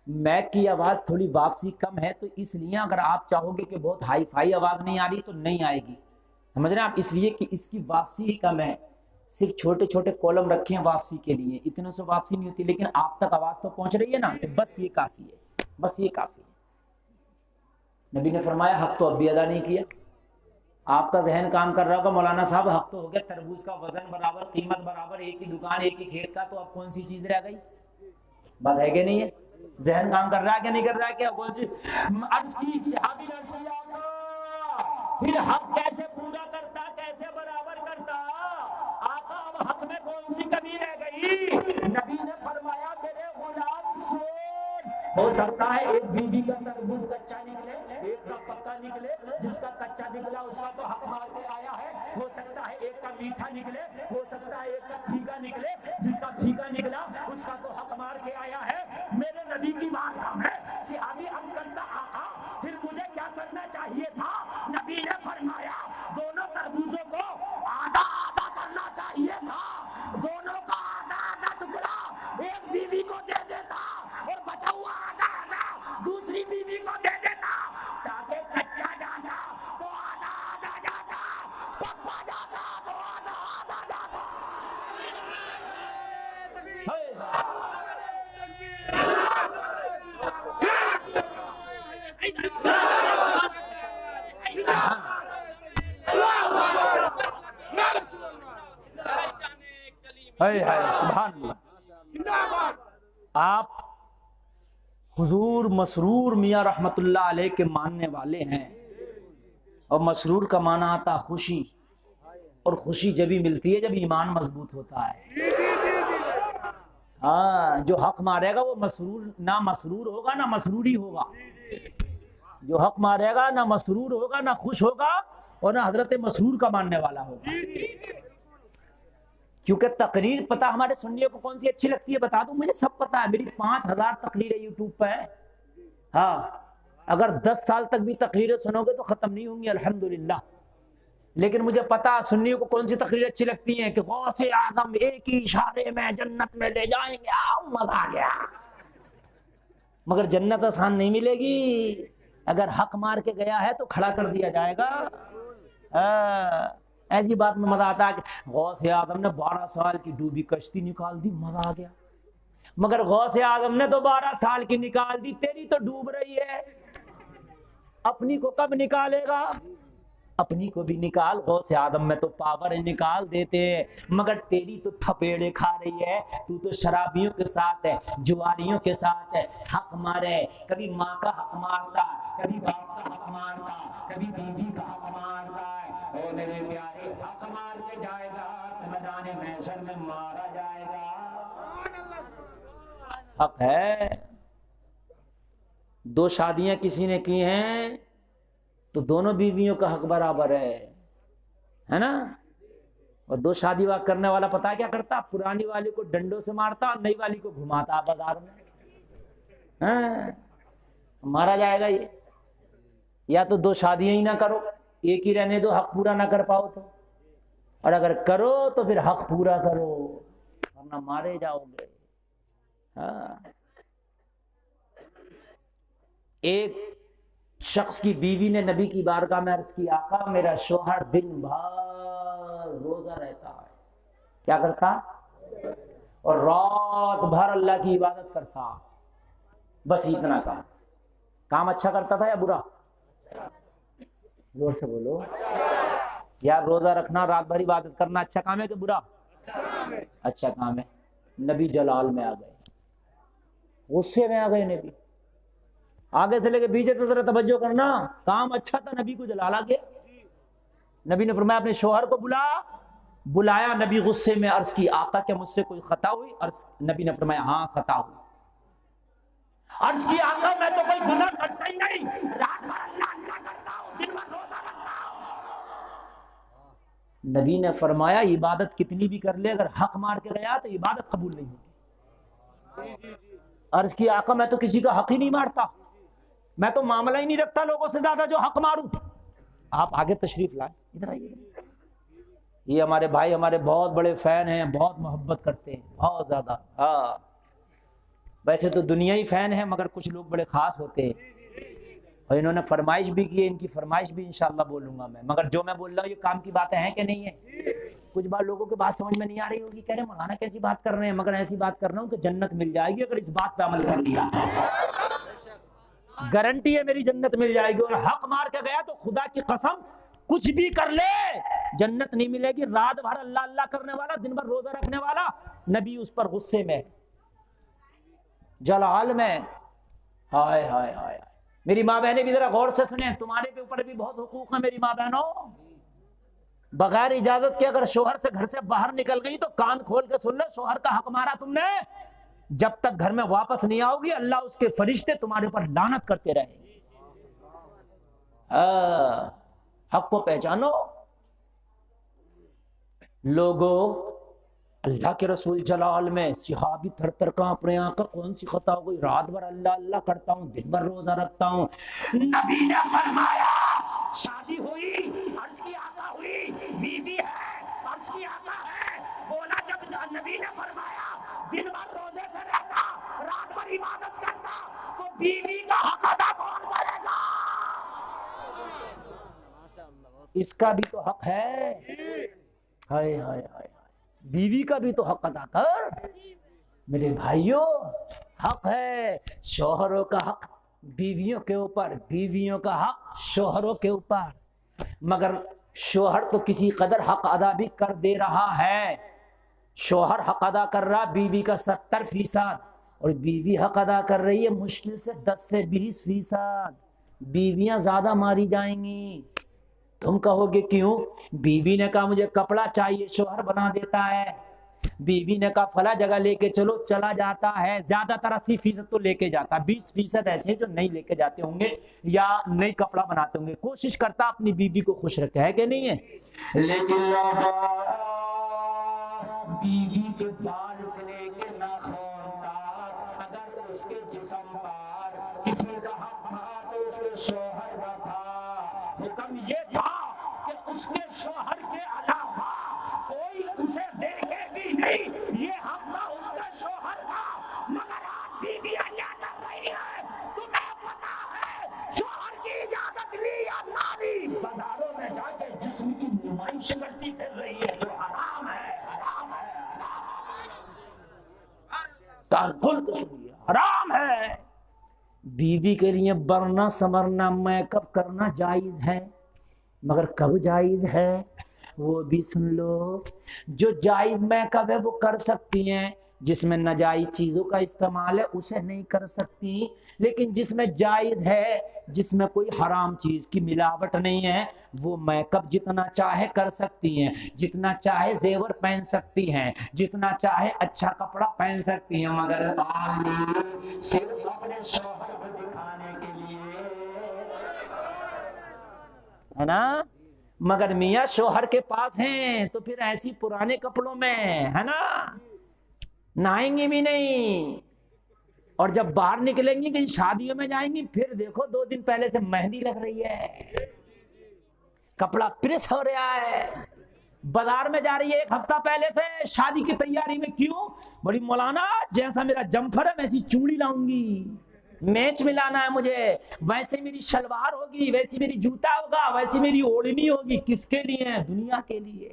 میک کی آواز تھوڑی واپسی کم ہے، تو اس لیے اگر آپ چاہو گے کہ بہت ہائی فائی آواز نہیں آ رہی تو نہیں آئے گی، سمجھ رہے ہیں آپ؟ اس لیے کہ اس کی واپسی ہی کم ہے. صرف چھوٹے چھوٹے کولم رکھے ہیں واپسی کے لیے، اتنے سے واپسی نہیں ہوتی، لیکن آپ تک آواز تو پہنچ رہی ہے نا، بس یہ کافی ہے، بس یہ کافی ہے. نبی نے فرمایا حق تو اب بھی ادا نہیں کیا. آپ کا ذہن کام کر رہا ہوگا مولانا صاحب حق تو ہو گیا، تربوز کا وزن برابر، قیمت برابر، ایک ہی دکان ایک ہی کھیت کا، تو اب کون سی چیز رہ گئی؟ بات ہے کہ نہیں ہے؟ ذہن کام کر رہا ہے کہ نہیں کر رہا ہے؟ کیا کون سی عرض کی؟ صحابی نے عرض کیا آقا پھر حق کیسے پورا کرتا، کیسے برابر کرتا؟ آقا اب حق میں میں کون سی کمی رہ گئی؟ نبی نے فرمایا میرے غلام سن، ہو سکتا ہے ایک بیوی کا تربوز کچا نکلے، ایک کا پکا نکلے، جس کا کچا نکلا اس کا تو حق مار کے آیا ہے، ہو سکتا ہے ایک کا میٹھا نکلے، ہو سکتا ہے ایک کا پھیکا نکلے، جس کا پھیکا نکلا اس کا تو حق مار کے آیا ہے۔ میرے نبی کی بارگاہ میں صحابی عرض کرتا آقا پھر مجھے کیا کرنا چاہیے تھا؟ نبی نے فرمایا دونوں تربوزوں کو آدھا آدھا کرنا چاہیے تھا، دونوں کا آدھا آدھا ٹکڑا ایک بیوی کو دے دیتا اور بچا ہوا آدھا آدھا دوسری بیوی کو دے دیتا، تاکہ کچا جاتا تو آدھا آدھا جاتا، پکا جاتا تو آدھا آدھا جاتا۔ سبحان اللہ۔ آپ حضور مسرور میاں رحمت اللہ علیہ کے ماننے والے ہیں، اور مسرور کا معنی آتا خوشی، اور خوشی جبھی ملتی ہے جب ایمان مضبوط ہوتا ہے۔ ہاں، جو حق مارے گا وہ مسرور، نہ مسرور ہوگا نہ مسروری ہوگا۔ جو حق مارے گا نہ مسرور ہوگا نہ خوش ہوگا اور نہ حضرت مسرور کا ماننے والا ہوگا۔ کیونکہ تقریر پتہ ہمارے سنیوں کو کون سی اچھی لگتی ہے بتا دوں، مجھے سب پتہ ہے، میری 5000 تقریریں یوٹیوب پہ ہیں۔ ہاں، اگر 10 سال تک بھی تقریریں سنو گے تو ختم نہیں ہوں گی الحمدللہ، لیکن مجھے پتا سنیوں کو کون سی تقریریں اچھی لگتی ہیں کہ غوث اعظم ایک ہی اشارے میں جنت میں لے جائیں گے، مزہ آ گیا۔ مگر جنت آسان نہیں ملے گی، اگر حق مار کے گیا ہے تو کھڑا کر دیا جائے گا۔ ایسی بات میں مزہ آتا ہے کہ غوث اعظم نے 12 سال کی ڈوبی کشتی نکال دی، مزہ آ گیا۔ مگر غوث اعظم نے تو 12 سال کی نکال دی، تیری تو ڈوب رہی ہے، اپنی کو کب نکالے گا؟ اپنی کو بھی نکال، غوث اعظم میں تو پاور نکال دیتے ہیں، مگر تیری تو تھپیڑے کھا رہی ہے، تو تو شرابیوں کے ساتھ ہے، جواریوں کے ساتھ ہے، حق مارے، کبھی ماں کا حق مارتا، کبھی باپ کا حق مارتا، کبھی بیوی کا حق مارتا ہے۔ او میرے پیارے، حق مار کے جائے گا تو میدان محشر میں مارا جائے گا۔ حق ہے۔ 2 شادیاں کسی نے کی ہیں تو دونوں بیویوں کا حق برابر ہے نا؟ اور 2 شادی واقع کرنے والا پتا کیا کرتا؟ پرانی والی کو ڈنڈوں سے مارتا اور نئی والی کو گھماتا بازار میں۔ مارا جائے گا یہ۔ یا تو 2 شادیاں ہی نہ کرو، ایک ہی رہنے دو، حق پورا نہ کر پاؤ تو، اور اگر کرو تو پھر حق پورا کرو ورنہ مارے جاؤ گے۔ ایک شخص کی بیوی نے نبی کی بارگاہ میں عرض کی آقا میرا شوہر دن بھر روزہ رہتا ہے، کیا کرتا؟ اور رات بھر اللہ کی عبادت کرتا، بس اتنا کام اچھا کرتا تھا یا برا؟ زور سے بولو یار، روزہ رکھنا رات بھر عبادت کرنا اچھا کام ہے کہ برا؟ اچھا کام ہے۔ نبی جلال میں آ گئے، غصے میں آ گئے نبی، آگے سے لے کے پیچھے تو ذرا توجہ کرنا، کام اچھا تھا نبی کو جلال آ گیا۔ نبی نے فرمایا اپنے شوہر کو بلایا، نبی غصے میں عرض کی آقا کیا مجھ سے کوئی خطا ہوئی؟ نبی نے فرمایا ہاں خطا ہوئی۔ عرض کی آقا میں تو کوئی گناہ کرتا ہی نہیں، رات بھر اللہ کرتا ہوں، دن بھر روزہ رکھتا ہوں۔ نبی نے فرمایا عبادت کتنی بھی کر لے اگر حق مار کے گیا تو عبادت قبول نہیں ہوگی۔ عرض کی آقا میں تو کسی کا حق ہی نہیں مارتا، میں تو معاملہ ہی نہیں رکھتا لوگوں سے زیادہ جو حق ماروں۔ آپ آگے تشریف لائیں، ادھر آئیے۔ یہ ہمارے بھائی ہمارے بہت بڑے فین ہیں، بہت محبت کرتے ہیں، بہت زیادہ۔ ہاں ویسے تو دنیا ہی فین ہے، مگر کچھ لوگ بڑے خاص ہوتے ہیں، اور انہوں نے فرمائش بھی کی ہے، ان کی فرمائش بھی انشاءاللہ بولوں گا میں، مگر جو میں بول رہا ہوں یہ کام کی باتیں ہیں کہ نہیں ہیں؟ کچھ بار لوگوں کے بات سمجھ میں نہیں آ رہی ہوگی، کہہ رہے مولانا کیسی بات کر رہے ہیں، مگر ایسی بات کر رہا ہوں کہ جنت مل جائے گی اگر اس بات پہ عمل کر لیا، گارنٹی ہے میری جنت مل جائے گی۔ اور حق مار کے گیا تو خدا کی قسم کچھ بھی کر لے جنت نہیں ملے گی۔ رات بھر اللہ اللہ کرنے والا، دن بھر روزہ رکھنے والا، نبی اس پر غصے میں، جلال میں۔ ہائے ہائے ہائے، میری ماں بہنیں بھی ذرا غور سے سنیں، تمہارے کے اوپر بھی بہت حقوق ہیں میری ماں بہنوں۔ بغیر اجازت کے اگر شوہر سے گھر سے باہر نکل گئی تو کان کھول کے سن لو، شوہر کا حق مارا تم نے، جب تک گھر میں واپس نہیں آؤ گی اللہ اس کے فرشتے تمہارے اوپر لعنت کرتے رہیں گے۔ حق کو پہچانو لوگو۔ اللہ کے رسول جلال میں صحابی تھر تھر کانپ رہے ہیں، آقا کون سی خطا ہو گئی، رات بھر اللہ اللہ کرتا ہوں، دن بھر روزہ رکھتا ہوں۔ نبی نے فرمایا شادی ہوئی، عرض کی آقا ہوئی، بیوی ہے، عرض کی آقا ہے، بولا جب نبی نے فرمایا دن بھر روزے سے رہتا، رات بھر عبادت کرتا، تو بیوی کا حق ادا کون کرے گا؟ اس کا بھی تو حق ہے، ہائے ہائے ہائے، بیوی کا بھی تو حق ادا کر میرے بھائیوں۔ حق ہے شوہروں کا حق بیویوں کے اوپر، بیویوں کا حق شوہروں کے اوپر، مگر شوہر تو کسی قدر حق ادا بھی کر دے رہا ہے۔ شوہر حق ادا کر رہا بیوی کا 70%، اور بیوی حق ادا کر رہی ہے مشکل سے 10 سے 20%۔ بیویاں زیادہ ماری جائیں گی۔ تم کہو گے کیوں؟ بیوی نے کہا مجھے کپڑا چاہیے، شوہر بنا دیتا ہے۔ بیوی نے کہا فلاں جگہ لے کے چلو، چلا جاتا ہے، زیادہ تر 80% تو لے کے جاتا، 20% ایسے ہیں جو نہیں لے کے جاتے ہوں گے یا نہیں کپڑا بناتے ہوں گے۔ کوشش کرتا اپنی بیوی کو خوش رکھے، ہے کہ نہیں ہے؟ لیکن بیوی کے بال سے لے کے ناخن تک اگر اس کے جسم پر کسی کا حق تھا تو اس کے شوہر کا تھا۔ حکم یہ تھا کہ اس کے شوہر کے علاوہ کوئی اسے دیکھے بھی نہیں، یہ حق تھا اس کے شوہر کا۔ مگر آج بیویاں کیا کر رہی ہیں تمہیں پتا ہے؟ شوہر کی اجازت لی یا نہ لی، بازاروں میں جا کے جسم کی نمائش کرتی پھر رہی ہے، جو حرام ہے، حرام ہے، کان کھول کے سنیے، حرام ہے۔ بیوی کے لیے برنا سمرنا میک اپ کرنا جائز ہے، مگر کب جائز ہے وہ بھی سن لو۔ جو جائز میک اپ ہے وہ کر سکتی ہیں، جس میں ناجائز چیزوں کا استعمال ہے اسے نہیں کر سکتی، لیکن جس میں جائز ہے، جس میں کوئی حرام چیز کی ملاوٹ نہیں ہے، وہ میک اپ جتنا چاہے کر سکتی ہیں، جتنا چاہے زیور پہن سکتی ہیں، جتنا چاہے اچھا کپڑا پہن سکتی ہیں، مگر صرف اپنے شوہر کو دکھانے کے لیے، ہے نا؟ مگر میاں شوہر کے پاس ہیں تو پھر ایسی پرانے کپڑوں میں، ہے نا، نہائیں گی بھی نہیں، اور جب باہر نکلیں گی کہیں شادیوں میں جائیں گی پھر دیکھو 2 دن پہلے سے مہندی لگ رہی ہے، کپڑا پریس ہو رہا ہے، بازار میں جا رہی ہے 1 ہفتہ پہلے سے شادی کی تیاری میں، کیوں؟ بڑی مولانا جیسا میرا جمپر ہے ویسی چوڑی لاؤں گی، میچ ملانا ہے مجھے، ویسے میری شلوار ہوگی، ویسی میری جوتا ہوگا، ویسی میری اوڑھنی ہوگی۔ کس کے لیے؟ دنیا کے لیے،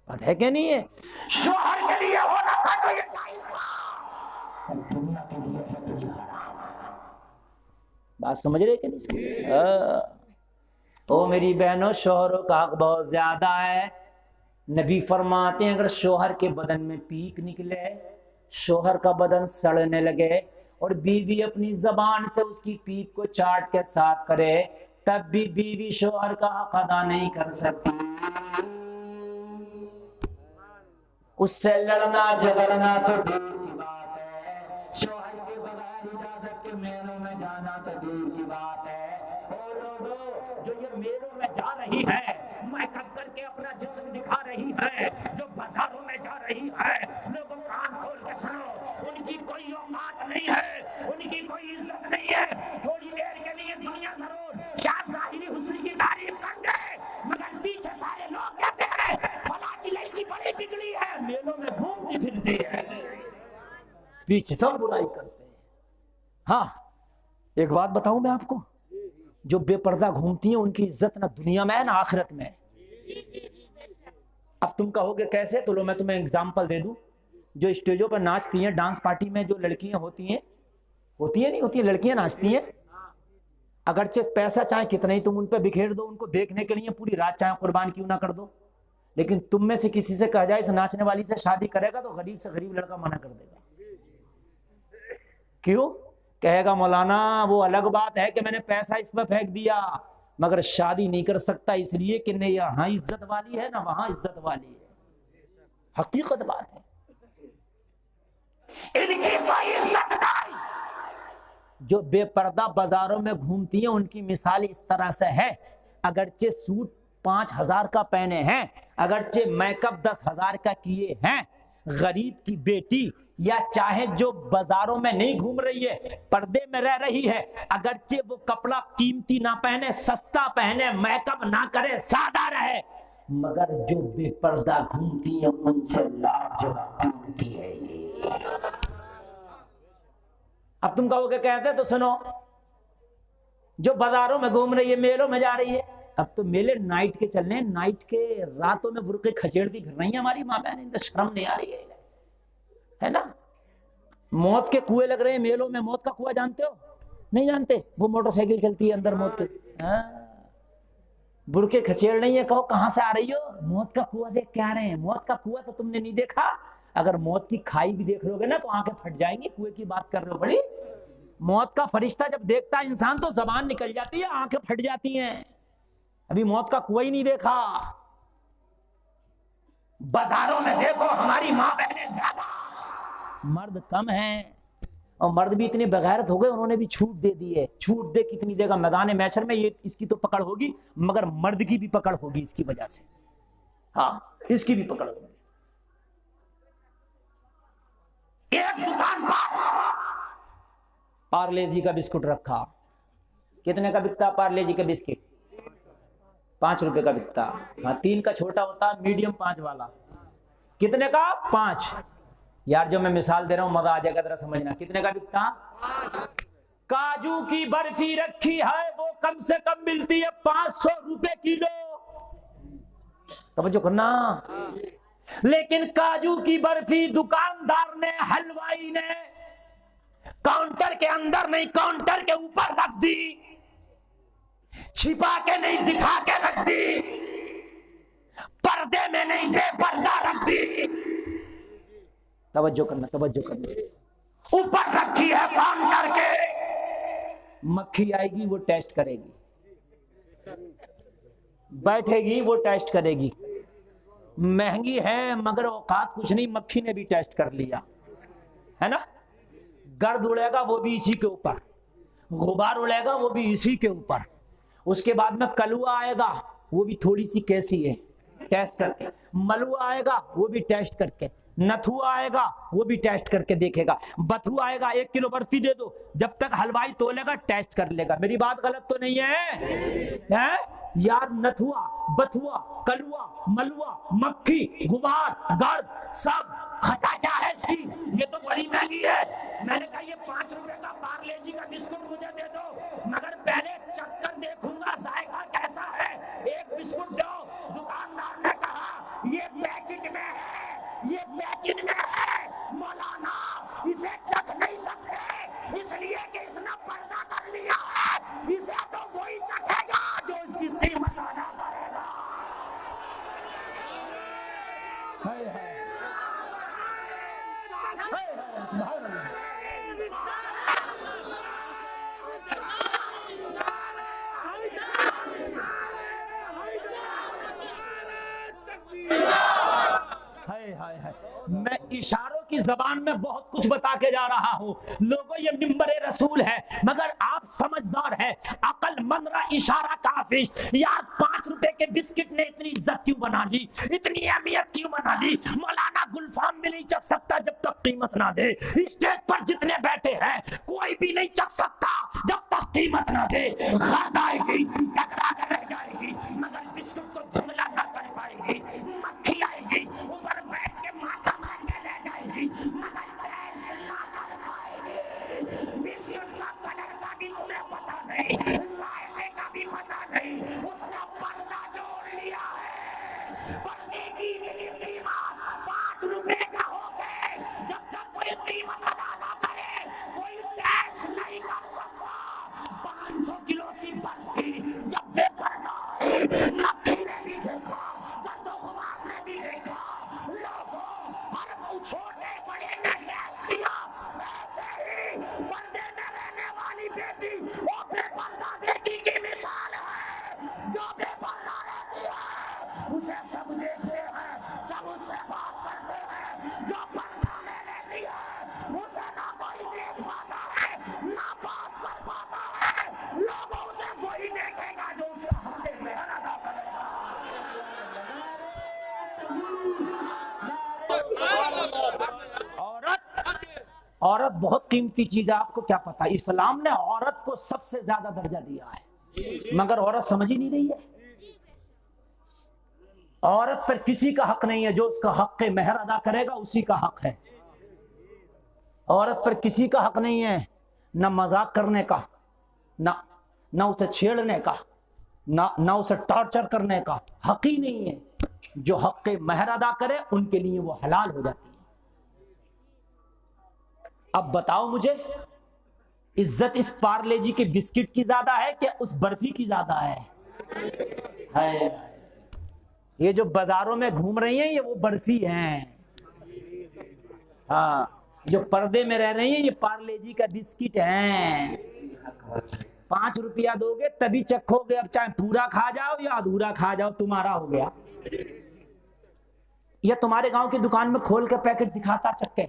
بات ہے کہ نہیں ہے؟ شوہر کے لیے ہونا تھا تو یہ جائز تھا، دنیا کے لیے ہے تو یہ حرام ہے۔ بات سمجھ رہے کہ نہیں سمجھ رہے؟ او میری بہنوں، شوہروں کا حق بہت زیادہ ہے۔ نبی فرماتے ہیں اگر شوہر کے بدن میں پیپ نکلے، شوہر کا بدن سڑنے لگے اور بیوی اپنی زبان سے اس کی پیپ کو چاٹ کے صاف کرے، تب بھی بیوی شوہر کا حق ادا نہیں کر سکتی۔ اس سے لڑنا جھگڑنا تو دور کی بات ہے، شوہر کے بغیر اجازت کے میلوں میں جانا تو دور کی بات ہے۔ اور لوگوں جو یہ میلوں میں جا رہی ہے، میک اپ کر کے اپنا جسم دکھا رہی ہے، جو بازاروں میں جا رہی ہے، لوگوں کان کھول کے سنو، ان کی کوئی اوقات نہیں ہے، ان کی کوئی عزت نہیں ہے۔ تھوڑی دیر کے لیے دنیا ضرور شاید ظاہری حسن کی تعریف کر دے، مگر پیچھے سارے لوگ کہتے ہیں فلاں کی لڑکی بڑی بگڑی ہے، میلوں میں گھومتی پھرتی ہے، پیچھے سب برائی کرتے ہیں۔ ہاں ایک بات بتاؤں میں آپ کو، جو بے پردہ گھومتی ہیں ان کی عزت نہ دنیا میں ہے نہ آخرت میں ہے۔ اب تم کہو گے کیسے؟ تو لو میں تمہیں اگزامپل دے دوں۔ جو اسٹیجوں پر ناچتی ہیں، ڈانس پارٹی میں جو لڑکیاں ہوتی ہیں نہیں ہوتی ہیں، لڑکیاں ناچتی ہیں، اگرچہ پیسہ چاہے کتنا ہی تم ان پہ بکھیر دو، ان کو دیکھنے کے لیے پوری رات چاہے قربان کیوں نہ کر دو، لیکن تم میں سے کسی سے کہا جائے اس ناچنے والی سے شادی کرے گا تو غریب سے غریب لڑکا منع کر دے گا۔ کیوں؟ کہے گا مولانا وہ الگ بات ہے کہ میں نے پیسہ اس پہ پھینک دیا، مگر شادی نہیں کر سکتا اس لیے کہ نہ یہاں عزت والی ہے نہ وہاں عزت والی ہے. حقیقت بات ہے. ان کی کوئی عزت نہیں. جو بے پردہ بازاروں میں غھومتی ہیں ان کی مثال اس طرح سے ہے، اگرچہ سوٹ 5,000 کا پہنے ہیں، اگرچہ میک اپ 10,000 کا کیے ہیں، غریب کی بیٹی یا چاہے جو بازاروں میں نہیں گھوم رہی ہے، پردے میں رہ رہی ہے، اگرچہ وہ کپڑا قیمتی نہ پہنے، سستا پہنے، میک اپ نہ کرے، سادہ رہے، مگر جو بے پردہ گھومتی ہے ان سے لاجواب ہوتی ہے. اب تم کہو کہ کہتے تو سنو، جو بازاروں میں گھوم رہی ہے، میلوں میں جا رہی ہے، اب تو میلے نائٹ کے چل رہے ہیں، نائٹ کے راتوں میں برقعے کھچیڑتی پھر رہی ہیں ہماری ماں بہنیں. تو شرم نہیں آ رہی ہے نا؟ موت کے کنویں لگ رہے ہیں میلوں میں. موت کا کنواں جانتے ہو؟ نہیں جانتے؟ وہ موٹر سائیکل چلتی ہے اندر موت کے. برقعے کھچیڑ نہیں ہے. کہو کہاں سے آ رہی ہو؟ موت کا کنواں دیکھ کے آ رہے ہیں. موت کا کنواں تو تم نے نہیں دیکھا. اگر موت کی کھائی بھی دیکھ لو گے نا تو آنکھیں پھٹ جائیں گی. کنویں کی بات کر رہے ہو بڑی. موت کا فرشتہ جب دیکھتا ہے انسان تو زبان نکل جاتی ہے، آنکھیں پھٹ جاتی ہیں. ابھی موت کا کنواں ہی نہیں دیکھا. بازاروں میں دیکھو ہماری ماں بہنیں زیادہ، مرد کم ہیں. اور مرد بھی اتنے بغیرت ہو گئے، انہوں نے بھی چھوٹ دے دی ہے. چھوٹ دے کتنی دے گا میدان محشر میں؟ یہ اس کی تو پکڑ ہوگی، مگر مرد کی بھی پکڑ ہوگی اس کی وجہ سے. ہاں، اس کی بھی پکڑ ہوگی. ایک دکان پر پارلے جی کا بسکٹ رکھا. کتنے کا بکتا پارلے جی کا بسکٹ؟ 5 روپے کا بکتا. ہاں، 3 کا چھوٹا ہوتا، میڈیم 5 والا. کتنے کا؟ 5. یار جو میں مثال دے رہا ہوں مزہ آ جائے گا ذرا سمجھنا. کتنے کا بکتا؟ کاجو کی برفی رکھی ہے، وہ کم سے کم ملتی ہے 500 روپے کلو. توجہ کرنا. لیکن کاجو کی برفی دکاندار نے، حلوائی نے کاؤنٹر کے اندر نہیں، کاؤنٹر کے اوپر رکھ دی. چھپا کے نہیں، دکھا کے رکھ دی. پردے میں نہیں، بے پردہ رکھ دی. توجہ کرنا، توجہ کرنا. اوپر رکھی ہے کاؤنٹر کے. مکھی آئے گی وہ ٹیسٹ کرے گی، بیٹھے گی وہ ٹیسٹ کرے گی. مہنگی ہے مگر اوقات کچھ نہیں، مکھی نے بھی ٹیسٹ کر لیا ہے نا. گرد اڑے گا وہ بھی اسی کے اوپر، غبار اڑے گا وہ بھی اسی کے اوپر. اس کے بعد میں کلوا آئے گا، وہ بھی تھوڑی سی کیسی ہے ٹیسٹ کر کے. ملوا آئے گا وہ بھی ٹیسٹ کر کے. نتھو آئے گا وہ بھی ٹیسٹ کر کے دیکھے گا. بتھو آئے گا 1 کلو برفی دے دو، جب تک حلوائی تولے گا ٹیسٹ کر لے گا. میری بات غلط تو نہیں ہے یار؟ نتھوا، بتھوا، کلوا، ملوا، مکھی، غبار، گرد، سب کھٹا کیا ہے اس کی؟ یہ تو بڑی مہنگی ہے. میں نے کہا یہ 5 روپے کا پارلے جی کا بسکٹ مجھے دے دو، مگر پہلے چکھ کر دیکھوں گا ذائقہ کیسا ہے. ایک بسکٹ دو. دکاندار نے کہا یہ پیکٹ میں ہے، یہ پیکٹ میں ہے مولانا، اسے چکھ نہیں سکتے اس لیے کہ اس نے پردہ کر لیا ہے. اسے تو وہی چکھے گا جو اس کی قیمت ادا کرے گا. میں اشاروں کی زبان میں بہت کچھ بتا کے جا رہا ہوں. لوگوں یہ منبر رسول ہے، مگر آپ سمجھدار ہیں، عقل مند را اشارہ کافی. یار 5 روپے کے بسکٹ نے اتنی عزت کیوں بنا لی، اتنی اہمیت کیوں بنا لی؟ مولانا گلفام بھی نہیں چکھ سکتا جب تک قیمت نہ دے. اسٹیج پر جتنے بیٹھے ہیں کوئی بھی نہیں چکھ سکتا جب تک قیمت نہ دے. غرد آئے گی ٹکرا کر رہ جائے گی مگر بسکٹ کو دھندلا نہ کر پائے گی. مکھی آئے گی اوپر بیٹھ کے ماتھا مار کے لے جائے گی مگر ٹیسٹ نہ کر پائے گی. بسکٹ کا کلر کا بھی تمہیں پتا نہیں، ذائقے کا بھی پتا نہیں. اس نے پردہ جوڑ لیا ہے. پردے کی اتنی قیمت 5 روپے کا ہو گئے. جب تک کوئی قیمت ادا نہ کرے کوئی ٹیسٹ نہیں کر سکتا. 500 کلو کی برفی بہت قیمتی چیز ہے. آپ کو کیا پتا اسلام نے عورت کو سب سے زیادہ درجہ دیا ہے, مگر عورت سمجھ ہی نہیں رہی ہے. عورت پر کسی کا حق نہیں ہے, جو اس کا حق مہر ادا کرے گا اسی کا حق ہے. عورت پر کسی کا حق نہیں ہے, نہ مذاق کرنے کا, نہ اسے چھیڑنے کا, نہ اسے ٹارچر کرنے کا. حق ہی نہیں ہے. جو حق مہر ادا کرے ان کے لیے وہ حلال ہو جاتی ہے. اب بتاؤ مجھے, عزت اس پارلے جی کے بسکٹ کی زیادہ ہے کہ اس برفی کی زیادہ ہے؟ یہ جو بازاروں میں گھوم رہی ہیں یہ وہ برفی ہیں. ہاں, جو پردے میں رہ رہی ہیں یہ پارلے جی کا بسکٹ ہیں. 5 روپیہ دو گے تبھی چکھو گے. اب چاہے پورا کھا جاؤ یا ادھورا کھا جاؤ, تمہارا ہو گیا. یا تمہارے گاؤں کی دکان میں کھول کے پیکٹ دکھاتا چکے؟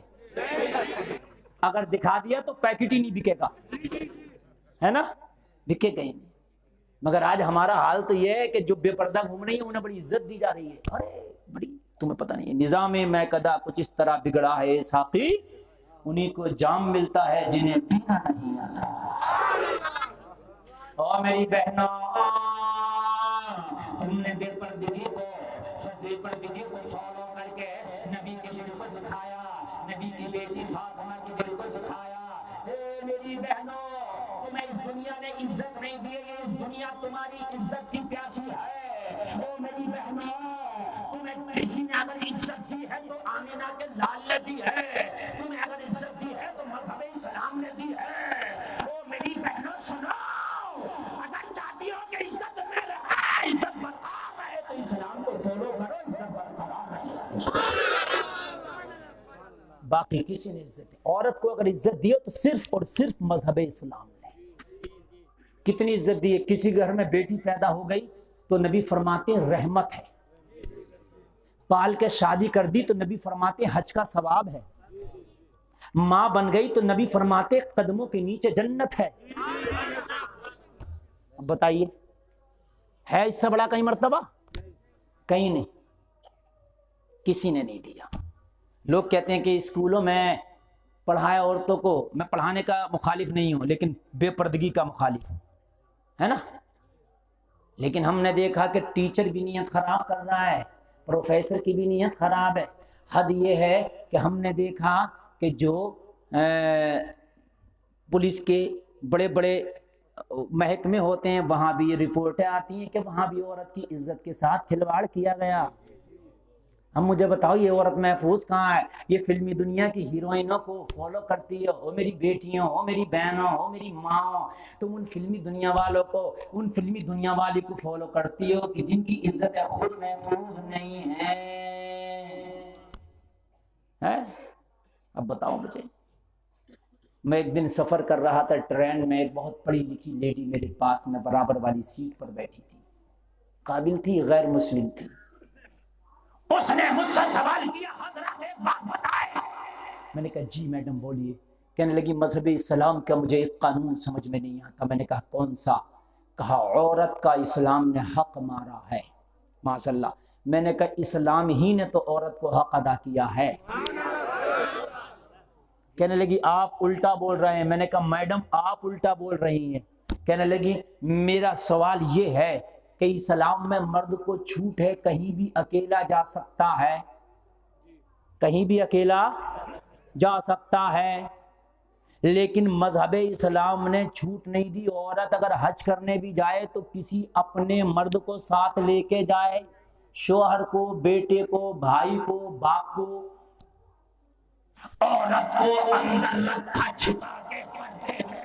اگر دکھا دیا تو پیکٹ ہی نہیں بکے گا, ہے نا, بکے کہیں نہیں. مگر آج ہمارا حال تو یہ ہے کہ جو بے پردہ گھوم رہی ہیں انہیں بڑی عزت دی جا رہی ہے. ارے بڑی, تمہیں پتہ نہیں ہے نظام میں قدا کچھ اس طرح بگڑا ہے ساقی, انہیں کو جام ملتا ہے جنہیں پینا نہیں آتا. او میری بہنوں, تم نے بے پردگی کو فالو کر کے نبی کے دل کو دکھایا, نبی کی بیٹی فاطمہ کے دل کو دکھایا. اے میری بہنوں, تمہیں اس دنیا نے عزت نہیں دی, یہ دنیا تمہاری عزت کی پیاسی ہے. او میری بہنوں, تمہیں کسی نے اگر عزت دی ہے تو آمینہ کے لال نے دی ہے, تمہیں اگر عزت دی ہے تو مذہب اسلام نے دی ہے. او میری بہنوں سنو, اگر چاہتی ہو کہ عزت میں رہے, عزت برقرار رہے, تو اسلام کو فالو کرو, عزت برقرار رہے. باقی کسی نے عزت دی. عورت کو اگر عزت دی ہو تو صرف اور صرف مذہب اسلام نے. کتنی عزت دی ہے. کسی گھر میں بیٹی پیدا ہو گئی تو نبی فرماتے ہیں رحمت ہے. پال کے شادی کر دی تو نبی فرماتے ہیں حج کا ثواب ہے. ماں بن گئی تو نبی فرماتے قدموں کے نیچے جنت ہے. اب بتائیے, ہے اس سے بڑا کہیں مرتبہ؟ کہیں نہیں, کسی نے نہیں دیا. لوگ کہتے ہیں کہ اسکولوں میں پڑھائے عورتوں کو. میں پڑھانے کا مخالف نہیں ہوں لیکن بے پردگی کا مخالف ہوں, ہے نا. لیکن ہم نے دیکھا کہ ٹیچر بھی نیت خراب کر رہا ہے, پروفیسر کی بھی نیت خراب ہے. حد یہ ہے کہ ہم نے دیکھا کہ جو پولیس کے بڑے بڑے محکمے ہوتے ہیں وہاں بھی یہ رپورٹیں آتی ہیں کہ وہاں بھی عورت کی عزت کے ساتھ کھلواڑ کیا گیا. ہم مجھے بتاؤ یہ عورت محفوظ کہاں ہے؟ یہ فلمی دنیا کی ہیروئنوں کو فالو کرتی ہے. ہو میری بیٹیوں, ہو میری بہنوں, ہو میری ماں, تم ان فلمی دنیا والوں کو, ان فلمی دنیا والی کو فالو کرتی ہو کہ جن کی عزت خود محفوظ نہیں ہے. اب بتاؤ مجھے. میں ایک دن سفر کر رہا تھا ٹرین میں, ایک بہت پڑھی لکھی لیڈی میرے پاس میں برابر والی سیٹ پر بیٹھی تھی. قابل تھی, غیر مسلم تھی. اس نے مجھ سے سوال کیا, حضرت ایک بات بتائے. میں نے کہا جی میڈم بولیے. کہنے لگی مذہب اسلام کا مجھے ایک قانون سمجھ میں نہیں آتا. میں نے کہا کون سا؟ کہا عورت کا اسلام نے حق مارا ہے. معاذ اللہ. میں نے کہا اسلام ہی نے تو عورت کو حق ادا کیا ہے. کہنے لگی آپ الٹا بول رہے ہیں. میں نے کہا میڈم آپ الٹا بول رہی ہیں. کہنے لگی میرا سوال یہ ہے کہ اسلام میں مرد کو چھوٹ ہے, کہیں بھی اکیلا جا سکتا ہے, کہیں بھی اکیلا جا سکتا ہے, لیکن مذہب اسلام نے چھوٹ نہیں دی. عورت اگر حج کرنے بھی جائے تو کسی اپنے مرد کو ساتھ لے کے جائے, شوہر کو, بیٹے کو, بھائی کو, باپ کو. عورت کو اندر رکھا چھپا کے پردے میں,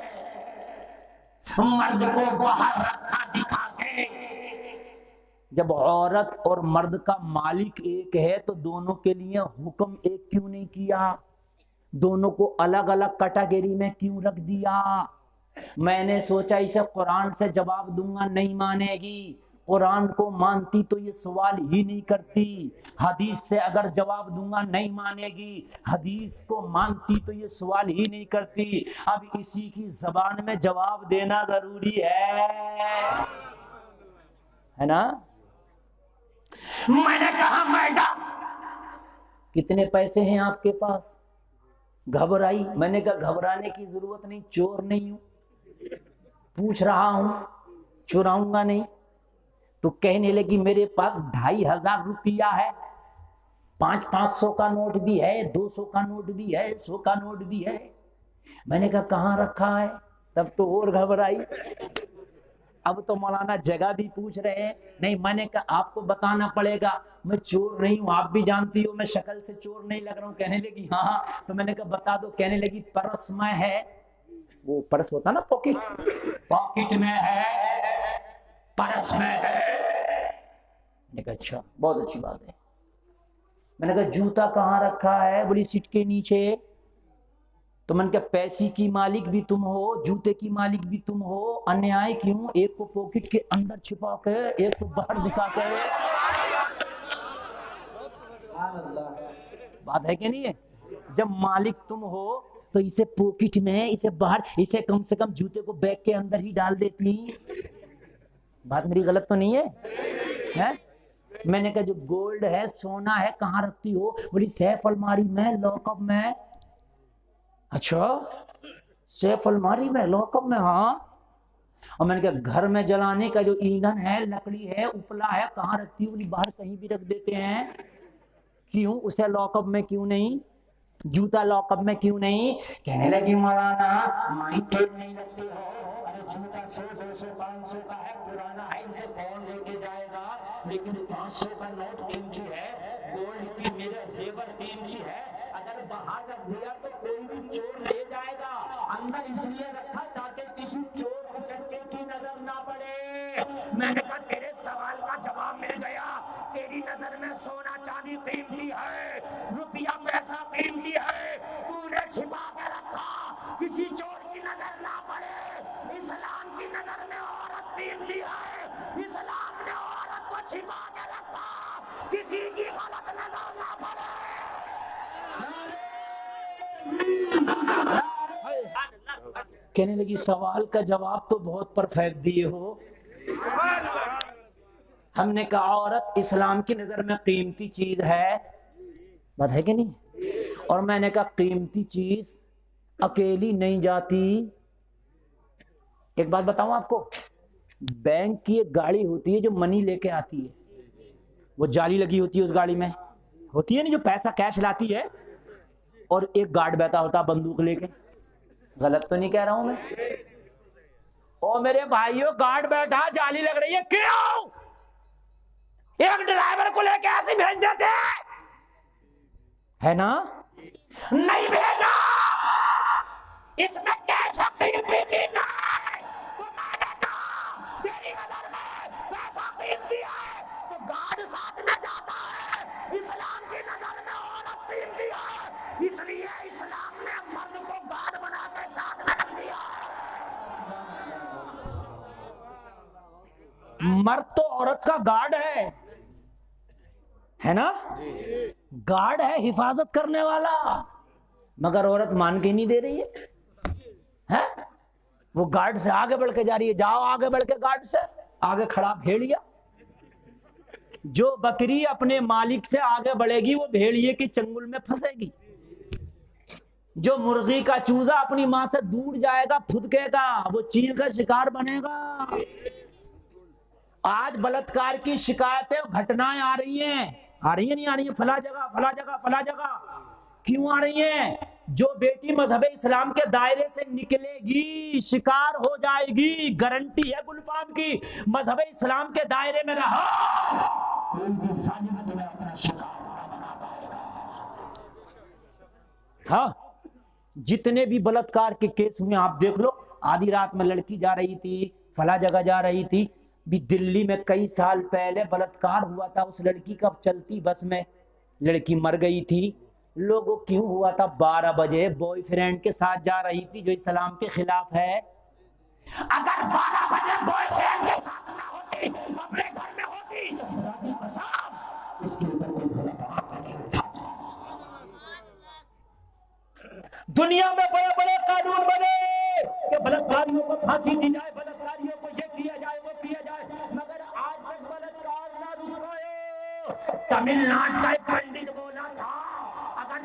مرد کو باہر رکھا دکھا کے. جب عورت اور مرد کا مالک ایک ہے تو دونوں کے لیے حکم ایک کیوں نہیں کیا؟ دونوں کو الگ الگ کیٹیگری میں کیوں رکھ دیا؟ میں نے سوچا اسے قرآن سے جواب دوں گا, نہیں مانے گی. قرآن کو مانتی تو یہ سوال ہی نہیں کرتی. حدیث سے اگر جواب دوں گا نہیں مانے گی. حدیث کو مانتی تو یہ سوال ہی نہیں کرتی. اب اسی کی زبان میں جواب دینا ضروری ہے نا. میں نے کہا میڈم کتنے پیسے ہیں آپ کے پاس؟ گھبرائی. میں نے کہا گھبرانے کی ضرورت نہیں, چور نہیں ہوں, پوچھ رہا ہوں, چراؤں گا نہیں. تو کہنے لگی میرے پاس 2500 روپیہ ہے, 500 کا نوٹ بھی ہے, 200 کا نوٹ بھی ہے, 100 کا نوٹ بھی ہے. میں نے کہا کہاں رکھا ہے؟ تب تو اور گھبرائی. اب تو مولانا جگہ بھی پوچھ رہے ہیں. نہیں, میں نے کہا آپ کو بتانا پڑے گا, میں چور نہیں ہوں, آپ بھی جانتی ہو میں شکل سے چور نہیں لگ رہا ہوں. کہنے لگی ہاں. تو میں نے کہا بتا دو. کہنے لگی پرس میں ہے, وہ پرس ہوتا نا پاکٹ, پاکٹ میں ہے, پرس میں ہے. میں نے کہا اچھا, بہت اچھی بات ہے. میں نے کہا جوتا کہاں رکھا ہے؟ بولی سیٹ کے نیچے. تو میں نے کہا پیسے کی مالک بھی تم ہو, جوتے کی مالک بھی تم ہو, انیائے کیوں ایک کو پاکٹ کے اندر چھپا کے ایک کو باہر دکھا کے. بات ہے کہ نہیں ہے؟ جب مالک تم ہو تو اسے پاکٹ میں, اسے باہر, اسے کم سے کم جوتے کو بیگ کے اندر ہی ڈال دیتی. بات میری غلط تو نہیں ہے؟ میں نے کہا جو گولڈ ہے, سونا ہے, کہاں رکھتی ہو؟ بولی سیف الماری میں, لاک اپ میں. اچھا, سیف الماری میں, لاک اپ میں. ہاں. اور میں نے کہا گھر میں جلانے کا جو ایندھن ہے, لکڑی ہے, اپلا ہے, کہاں رکھتی ہو؟ بولی باہر کہیں بھی رکھ دیتے ہیں. کیوں, اسے لاک اپ میں کیوں نہیں؟ جوتا لاک اپ میں کیوں نہیں؟ کہنے لگی مولانا مائی ٹیل نہیں رکھتے ہو, ارے جوتا 100 200 500 کا ہے, پرانا ہے, اسے کون لے کے جائے گا؟ لیکن 500 کا نوٹ قیمتی ہے, گولڈ کی میرا زیور قیمتی ہے, اگر باہر رکھ دیا تو کوئی بھی چور لے جائے گا. اندر اس لیے رکھا تاکہ کسی چور کو چکے کی نظر نہ پڑے. میں نے کہا تیرے سوال کا جواب مل گیا. تیری نظر میں سونا چاندی قیمتی ہے, روپیہ پیسہ قیمتی ہے, تو نے چھپا کے رکھا کسی چور کی نظر نہ پڑے. اسلام کی نظر میں عورت قیمتی ہے, اسلام نے عورت کو چھپا کے رکھا کسی کی غلط نظر نہ پڑے. کہنے لگی سوال کا جواب تو بہت پرفیکٹ دیے ہو. ہم نے کہا عورت اسلام کی نظر میں قیمتی چیز ہے. بات ہے کہ نہیں؟ اور میں نے کہا قیمتی چیز اکیلی نہیں جاتی. ایک بات بتاؤں آپ کو, بینک کی ایک گاڑی ہوتی ہے جو منی لے کے آتی ہے, وہ جالی لگی ہوتی ہے اس گاڑی میں, ہوتی ہے نہیں, جو پیسہ کیش لاتی ہے, اور ایک گارڈ بیٹھا ہوتا بندوق لے کے. غلط تو نہیں کہہ رہا ہوں میں؟ او میرے بھائیوں, گارڈ بیٹھا, جالی لگ رہی ہے, کیوں؟ ایک ڈرائیور کو لے کے ایسے بھیج دیتے ہے نا؟ نہیں بھیجا, اس میں کیش قیمتی چیز ہے. تو میں نے کہا تیری نظر میں پیسہ قیمتی ہے تو گارڈ ساتھ میں جاتا ہے. اسلام کی نظر میں عورت قیمتی ہے, اس لیے اسلام نے مرد کو گارڈ بنا کے ساتھ میں رکھ دیا. مرد تو عورت کا گارڈ ہے نا, گارڈ ہے, حفاظت کرنے والا, مگر عورت مان کے نہیں دے رہی ہے. وہ گارڈ سے آگے بڑھ کے جا رہی ہے, جاؤ آگے بڑھ کے, گارڈ سے آگے کھڑا بھیڑیا. جو بکری اپنے مالک سے آگے بڑھے گی وہ بھیڑیے کی چنگل میں پھنسے گی. جو مرغی کا چوزا اپنی ماں سے دور جائے گا, پھدکے گا, وہ چیل کا شکار بنے گا. آج بلاತ್کار کی شکایتیں, گھٹنائیں آ رہی ہیں نہیں آ رہی ہیں؟ فلاں جگہ فلاں جگہ فلاں جگہ. کیوں آ رہی ہیں؟ جو بیٹی مذہب اسلام کے دائرے سے نکلے گی شکار ہو جائے گی. گارنٹی ہے گلفام کی, مذہب اسلام کے دائرے میں رہا کوئی بھی ظالم تمہیں اپنا شکار نہ بنا پائے گا. ہاں, جتنے بھی بلاತ್کار کے کیس ہوئے آپ دیکھ لو. آدھی رات میں لڑکی جا رہی تھی, فلاں جگہ جا رہی تھی. بھی دلی میں کئی سال پہلے بلاತ್کار ہوا تھا, اس لڑکی کا چلتی بس میں لڑکی مر گئی تھی. لوگوں کیوں ہوا تھا؟ 12 بجے بوائے فرینڈ کے ساتھ جا رہی تھی جو اسلام کے خلاف ہے. اگر 12 بجے بوائے فرینڈ کے ساتھ نہ ہوتی, اپنے گھر میں ہوتی, تو خدا کی قسم اس کے اوپر کوئی بھلا دھماکہ نہیں اٹھاتا. دنیا میں بڑے بڑے قانون بنے کہ بلاತ್کاریوں کو پھانسی دی جائے, بلاತ್کاریوں کو یہ کیا جائے وہ کیا جائے, مگر آج تک بلاತ್کار نہ رک پائے. تمل ناڈو کا ایک پنڈت بولا تھا اگر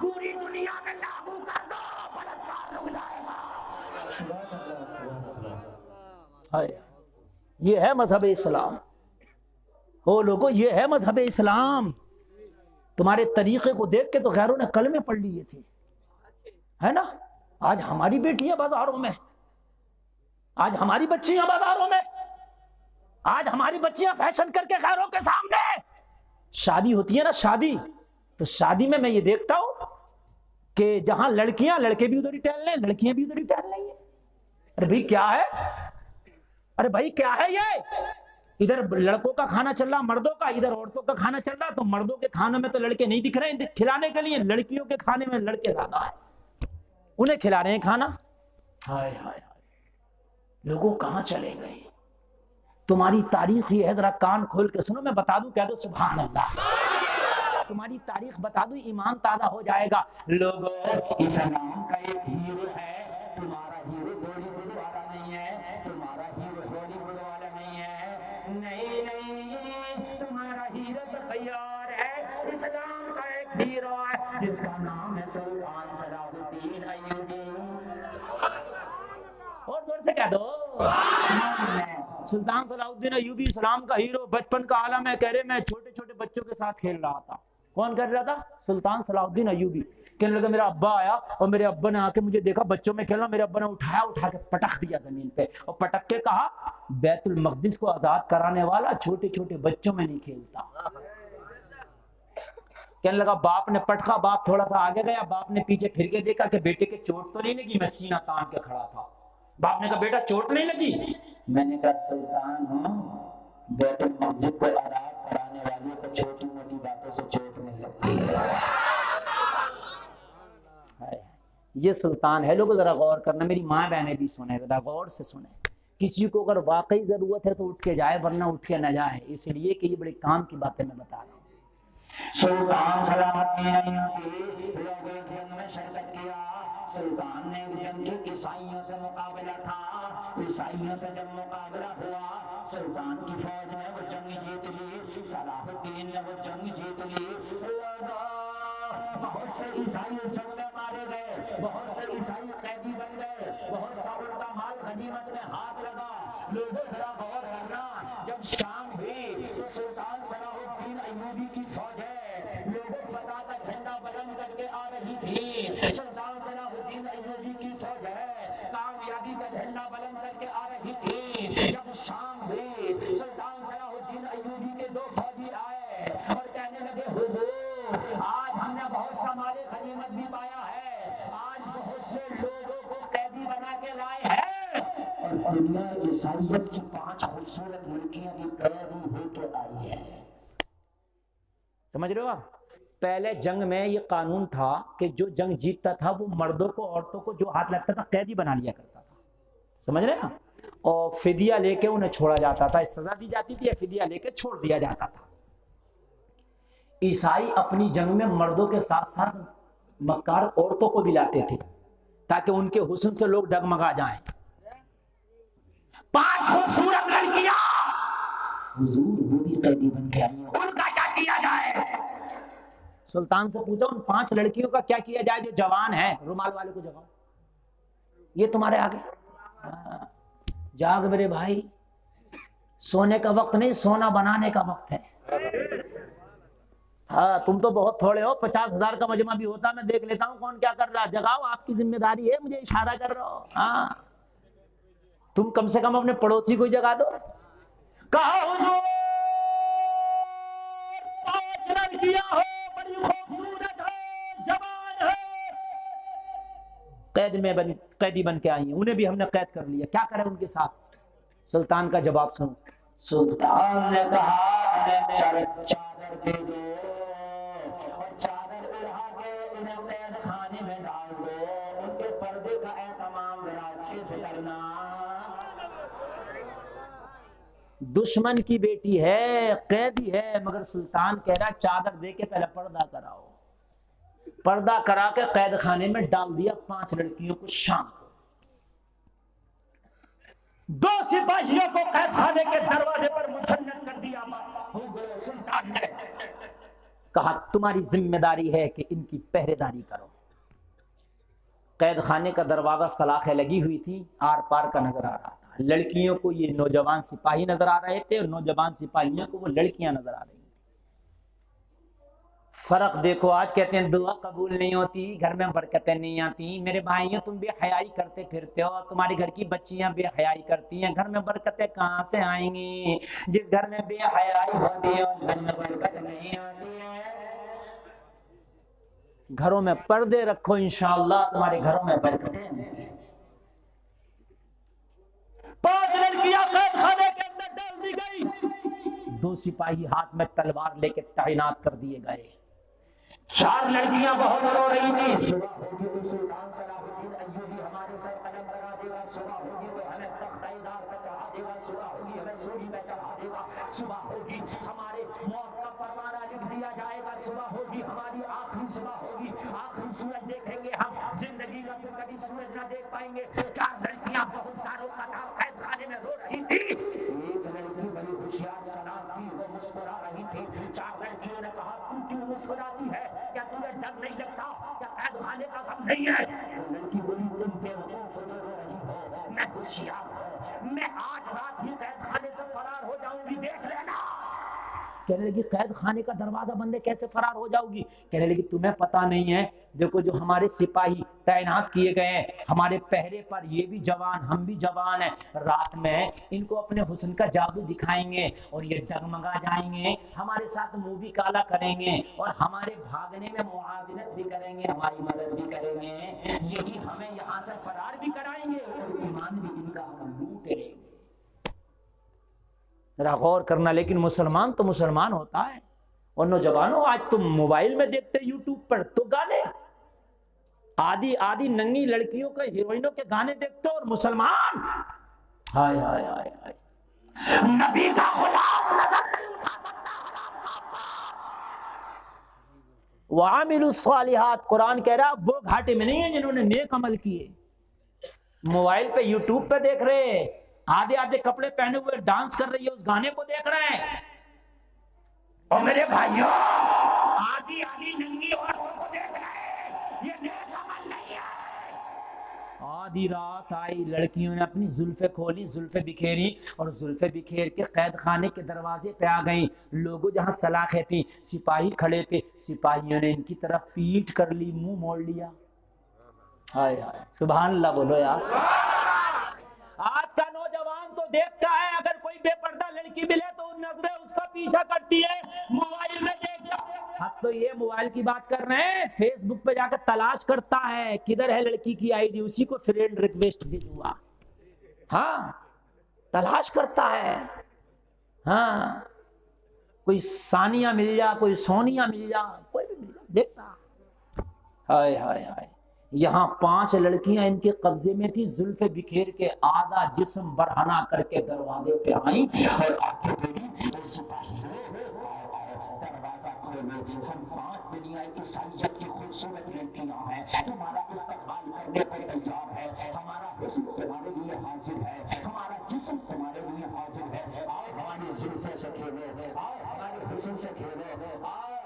پوری دنیا میں لاگو کر دو، بلاکار رک جائے گا۔ یہ ہے مذہب اسلام۔ او لوگو، یہ ہے مذہب اسلام۔ تمہارے طریقے کو دیکھ کے تو غیروں نے کلمے پڑھ لیے تھے، ہے نا؟ آج ہماری بیٹیاں بازاروں میں، آج ہماری بچیاں بازاروں میں، آج ہماری بچیاں فیشن کر کے غیروں کے سامنے شادی ہوتی ہے نا، شادی، تو شادی میں یہ دیکھتا ہوں کہ جہاں لڑکیاں، لڑکے بھی ادھر ہی ٹہل رہے ہیں، لڑکیاں بھی ادھر ہی ٹہل رہی ہیں۔ ارے بھائی کیا ہے؟ ارے بھائی کیا ہے یہ؟ ادھر لڑکوں کا کھانا چل رہا مردوں کا، ادھر عورتوں کا کھانا چل رہا، تو مردوں کے کھانے میں تو لڑکے نہیں دکھ رہے ہیں کھلانے کے لیے، لڑکیوں کے کھانے میں لڑکے زیادہ ہیں، انہیں کھلا رہے ہیں کھانا۔ ہائے ہائے ہائے، لوگوں کہاں چلے گئے؟ تمہاری تاریخ یہ ہے، ذرا کان کھول کے سنو، میں بتا دوں، کہہ دو سبحان اللہ۔ تمہاری تاریخ بتا دوں، ایمان تازہ ہو جائے گا۔ لوگوں، اسلام کا ایک ہیرو ہے، تمہارا ہیرو بالی ووڈ والا نہیں ہے، تمہارا ہیرو ہالی ووڈ والا نہیں ہے، نہیں نہیں، تمہارا ہیرو تو کوئی اور ہے۔ اسلام کا ایک ہیرو ہے جس کا نام ہے سلطان صلاح الدین ایوبی۔ اور زور سے کہہ دو، سلطان صلاح الدین ایوبی اسلام کا ہیرو، بچپن کا عالم ہے، کہہ رہے میں چھوٹے چھوٹے بچوں کے ساتھ کھیل رہا تھا۔ کون کر رہا تھا؟ سلطان صلاح الدین ایوبی۔ کہنے لگا میرا ابا آیا اور میرے ابا نے آ کے مجھے دیکھا بچوں میں کھیلنا، میرے ابا نے اٹھا کے پٹک دیا زمین پہ، اور پٹک کے کہا بیت المقدس کو آزاد کرانے والا چھوٹے چھوٹے بچوں میں نہیں کھیلتا۔ کہنے لگا باپ نے پٹکا، باپ تھوڑا سا آگے گیا، باپ نے پیچھے پھر کے دیکھا کہ بیٹے کے چوٹ تو نہیں لگی، میں سینہ تان کے کھڑا تھا۔ باپ نے کہا بیٹا چوٹ نہیں لگی؟ میں نے کہا سلطان ہوں، بیت المقدس کو آزاد کرانے والے کو چھوٹی موٹی باتوں سے چوٹ نہیں لگتی ہے۔ یہ سلطان ہے۔ لوگوں ذرا غور کرنا، میری ماں بہنیں بھی سنیں، ذرا غور سے سنیں۔ کسی کو اگر واقعی ضرورت ہے تو اٹھ کے جائے، ورنہ اٹھ کے نہ جائے، اس لیے کہ یہ بڑے کام کی باتیں میں بتا رہا ہوں۔ سلطان صلاح الدین ایوبی لوگ ایک جنگ میں شرکت کیا۔ سلطان نے ایک جنگ کی، عیسائیوں سے مقابلہ تھا، عیسائیوں سے جب مقابلہ ہوا، سلطان کی فوج نے وہ جنگ جیت لی، صلاح الدین نے وہ جنگ جیت لی۔ بہت سے عیسائی جنگ میں مارے گئے، بہت سے عیسائی قیدی بن گئے، بہت سا ان کا مال غنیمت میں ہاتھ لگا۔ لوگوں ذرا غور کرنا، جب شام ہوئی تو سلطان صلاح الدین ایوبی کی فوج ہے، لوگوں فتح کا جھنڈا بلند کر کے آ رہی تھی۔ سلطان صلاح الدین ایوبی کی فوج ہے، کامیابی کا جھنڈا بلند کر کے آ رہی تھی۔ جب شام ہوئی، سلطان صلاح الدین ایوبی کے دو فوجی آئے اور کہنے لگے حضور، آج ہم نے بہت سا مال غنیمت بھی پایا ہے، آج بہت سے لوگوں کو قیدی بنا کے لائے ہیں، اور دنیا عیسائیت کی 5 خوبصورت لڑکیاں بھی قیدی ہو کے آئی ہیں۔ سمجھ رہے ہو آپ؟ پہلے جنگ میں یہ قانون تھا کہ جو جنگ جیتتا تھا وہ مردوں کو، عورتوں کو جو ہاتھ لگتا تھا قیدی بنا لیا کرتا تھا، سمجھ رہے ہیں؟ اور فدیہ لے کے انہیں چھوڑا جاتا تھا، سزا دی جاتی تھی یا فدیہ لے کے چھوڑ دیا جاتا تھا۔ عیسائی اپنی جنگ میں مردوں کے ساتھ ساتھ مکار عورتوں کو بھی لاتے تھے تاکہ ان کے حسن سے لوگ ڈگمگا جائیں۔ 5 خوبصورت لڑکیاں حضور وہ بھی قیدی بن کے آئی ہیں، ان کا کیا کیا جائے؟ سلطان سے پوچھا ان 5 لڑکیوں کا کیا کیا جائے جو جوان ہیں؟ رومال والے کو جگاؤ، یہ تمہارے آگے جاگ میرے بھائی، سونے کا وقت نہیں، سونا بنانے کا وقت ہے۔ ہاں تم تو بہت تھوڑے ہو، 50,000 کا مجمع بھی ہوتا میں دیکھ لیتا ہوں کون کیا کر رہا، جگاؤ، آپ کی ذمہ داری ہے، مجھے اشارہ کر رہا ہو۔ ہاں تم کم سے کم اپنے پڑوسی کو جگا دو۔ کہا حضور 5 لڑکیاں ہو، بڑی خوبصورت ہے، جوان ہے، قیدی بن کے آئی ہیں، انہیں بھی ہم نے قید کر لیا، کیا کریں ان کے ساتھ؟ سلطان کا جواب سنو۔ سلطان نے کہا انہیں چادر دے دو اور چادر اڑا کے انہیں قید خانے میں ڈال دو، ان کے پردے کا اہتمام ذرا اچھے سے کرنا۔ دشمن کی بیٹی ہے، قیدی ہے، مگر سلطان کہہ رہا چادر دے کے پہلے پردہ کراؤ۔ پردہ کرا کے قید خانے میں ڈال دیا 5 لڑکیوں کو۔ شام کو 2 سپاہیوں کو قید خانے کے دروازے پر مسنت کر دیا سلطان نے۔ کہا تمہاری ذمہ داری ہے کہ ان کی پہرے داری کرو۔ قید خانے کا دروازہ سلاخیں لگی ہوئی تھی، آر پار کا نظر آ رہا تھا، لڑکیوں کو یہ نوجوان سپاہی نظر آ رہے تھے اور نوجوان سپاہیوں کو وہ لڑکیاں نظر آ رہی تھی۔ فرق دیکھو، آج کہتے ہیں دعا قبول نہیں ہوتی، گھر میں برکتیں نہیں آتی۔ میرے بھائیوں تم بے حیائی کرتے پھرتے ہو، تمہارے گھر کی بچیاں بے حیائی کرتی ہیں، گھر میں برکتیں کہاں سے آئیں گی؟ جس گھر میں بے حیائی ہوتی ہے اس گھر میں برکت نہیں آتی ہے۔ گھروں میں پردے رکھو، انشاءاللہ تمہارے گھروں میں برکتیں آتی ہیں۔ 5 لڑکیاں قید خانے کے اندر ڈال دی گئی، 2 سپاہی ہاتھ میں تلوار لے کے تعینات کر دیے گئے۔ 4 لڑکیاں بہت رو رہی تھی، صبح ہوگی تو سلطان صلاح الدین ایوبی ہمارے سر قلم کرا دے گا، صبح ہوگی تو ہمیں تخت دار پہ چڑھا دے گا، صبح ہوگی ہمیں سولی پہ چڑھا دے گا، صبح ہوگی ہمارے موت کا پروانہ لکھ دیا جائے گا، صبح ہوگی ہماری آخری صبح ہوگی، آخری سورج دیکھیں گے ہم، زندگی کا پھر کبھی سورج نہ دیکھ پائیں گے۔ 4 لڑکیاں بہت ساروں کا نام قید خانے میں رو رہی تھی، ایک لڑکی بڑی ہوشیار چلاک تھی، وہ مسکرا رہی تھی۔ 4 لڑکیوں نے کہا تم کیوں مسکراتی ہے؟ کیا تجھے ڈر نہیں لگتا؟ کیا قید خانے کا غم نہیں ہے؟ لڑکی بولی تم بیوقوف ہو جو رو رہی ہو، میں ہوشیار ہوں، میں آج رات ہی قید خانے سے فرار ہو جاؤں گی، دیکھ لینا۔ کہنے لگی قید خانے کا دروازہ بند ہے، کیسے فرار ہو جاؤ گی؟ کہنے لگی تمہیں پتہ نہیں ہے، دیکھو جو ہمارے سپاہی تعینات کیے گئے ہیں ہمارے پہرے پر، یہ بھی جوان ہم بھی جوان ہیں، رات میں ان کو اپنے حسن کا جادو دکھائیں گے اور یہ ڈگمگا جائیں گے، ہمارے ساتھ منہ بھی کالا کریں گے اور ہمارے بھاگنے میں معاونت بھی کریں گے، ہماری مدد بھی کریں گے، یہی ہمیں یہاں سے فرار بھی کرائیں گے اور ایمان بھی ان کا ہم لوٹ لیں گے۔ ذرا غور کرنا، لیکن مسلمان تو مسلمان ہوتا ہے۔ اور نوجوانوں آج تم موبائل میں دیکھتے یوٹیوب پر تو گانے، آدھی ننگی لڑکیوں کے ہیروئنوں کے گانے دیکھتے اور مسلمان ہائے ہائے ہائے ہائے، نبی کا غلام نظر نہیں اٹھا سکتا حرام کافر۔ وعاملوا الصالحات، قرآن کہہ رہا وہ گھاٹے میں نہیں ہیں جنہوں نے نیک عمل کیے۔ موبائل پہ یوٹیوب پہ دیکھ رہے ہیں، آدھے کپڑے پہنے ہوئے ڈانس کر رہی ہے، اس گانے کو دیکھ رہے ہیں۔ اور میرے بھائیوں آدھی ننگی عورتوں کو دیکھ رہے ہیں، یہ نیک عمل نہیں ہے۔ آدھی رات آئی، لڑکیوں نے اپنی زلفیں کھولی، زلفیں بکھیری اور زلفیں بکھیر کے قید خانے کے دروازے پہ آ گئیں۔ لوگوں جہاں سلاخیں تھیں، سپاہی کھڑے تھے، سپاہیوں نے ان کی طرف پیٹ کر لی، منہ موڑ لیا۔ ہائے ہائے، سبحان اللہ بولو یار۔ آج کا نوجوان تو دیکھتا ہے، اگر کوئی بے پردہ لڑکی ملے تو نظریں اس کا پیچھا کرتی ہے، موبائل میں دیکھتا۔ اب تو یہ موبائل کی بات کر رہے ہیں، فیس بک پہ جا کر تلاش کرتا ہے کدھر ہے لڑکی کی آئی ڈی، اسی کو فرینڈ ریکویسٹ بھیجوں گا۔ ہاں تلاش کرتا ہے، ہاں کوئی ثانیہ مل جا، کوئی سونیا مل جا، کوئی بھی مل جا، دیکھتا۔ ہائے ہائے ہائے، یہاں 5 لڑکیاں ان کے قبضے میں تھی، زلفیں بکھیر کے آدھا جسم برہنہ کر کے دروازے پہ آئیں اور آگے بڑھی، دروازہ کھولو، ہم 5 دنیا عیسائیت کی خوبصورت لڑکیاں ہیں، تمہارا استقبال کرنے کو تیار ہے، ہمارا حسن تمہارے لیے حاضر ہے، ہمارا جسم تمہارے لیے حاضر ہے، آؤ ہماری زلفیں سے کھیلو، آؤ ہمارے حسن سے کھیلو، آؤ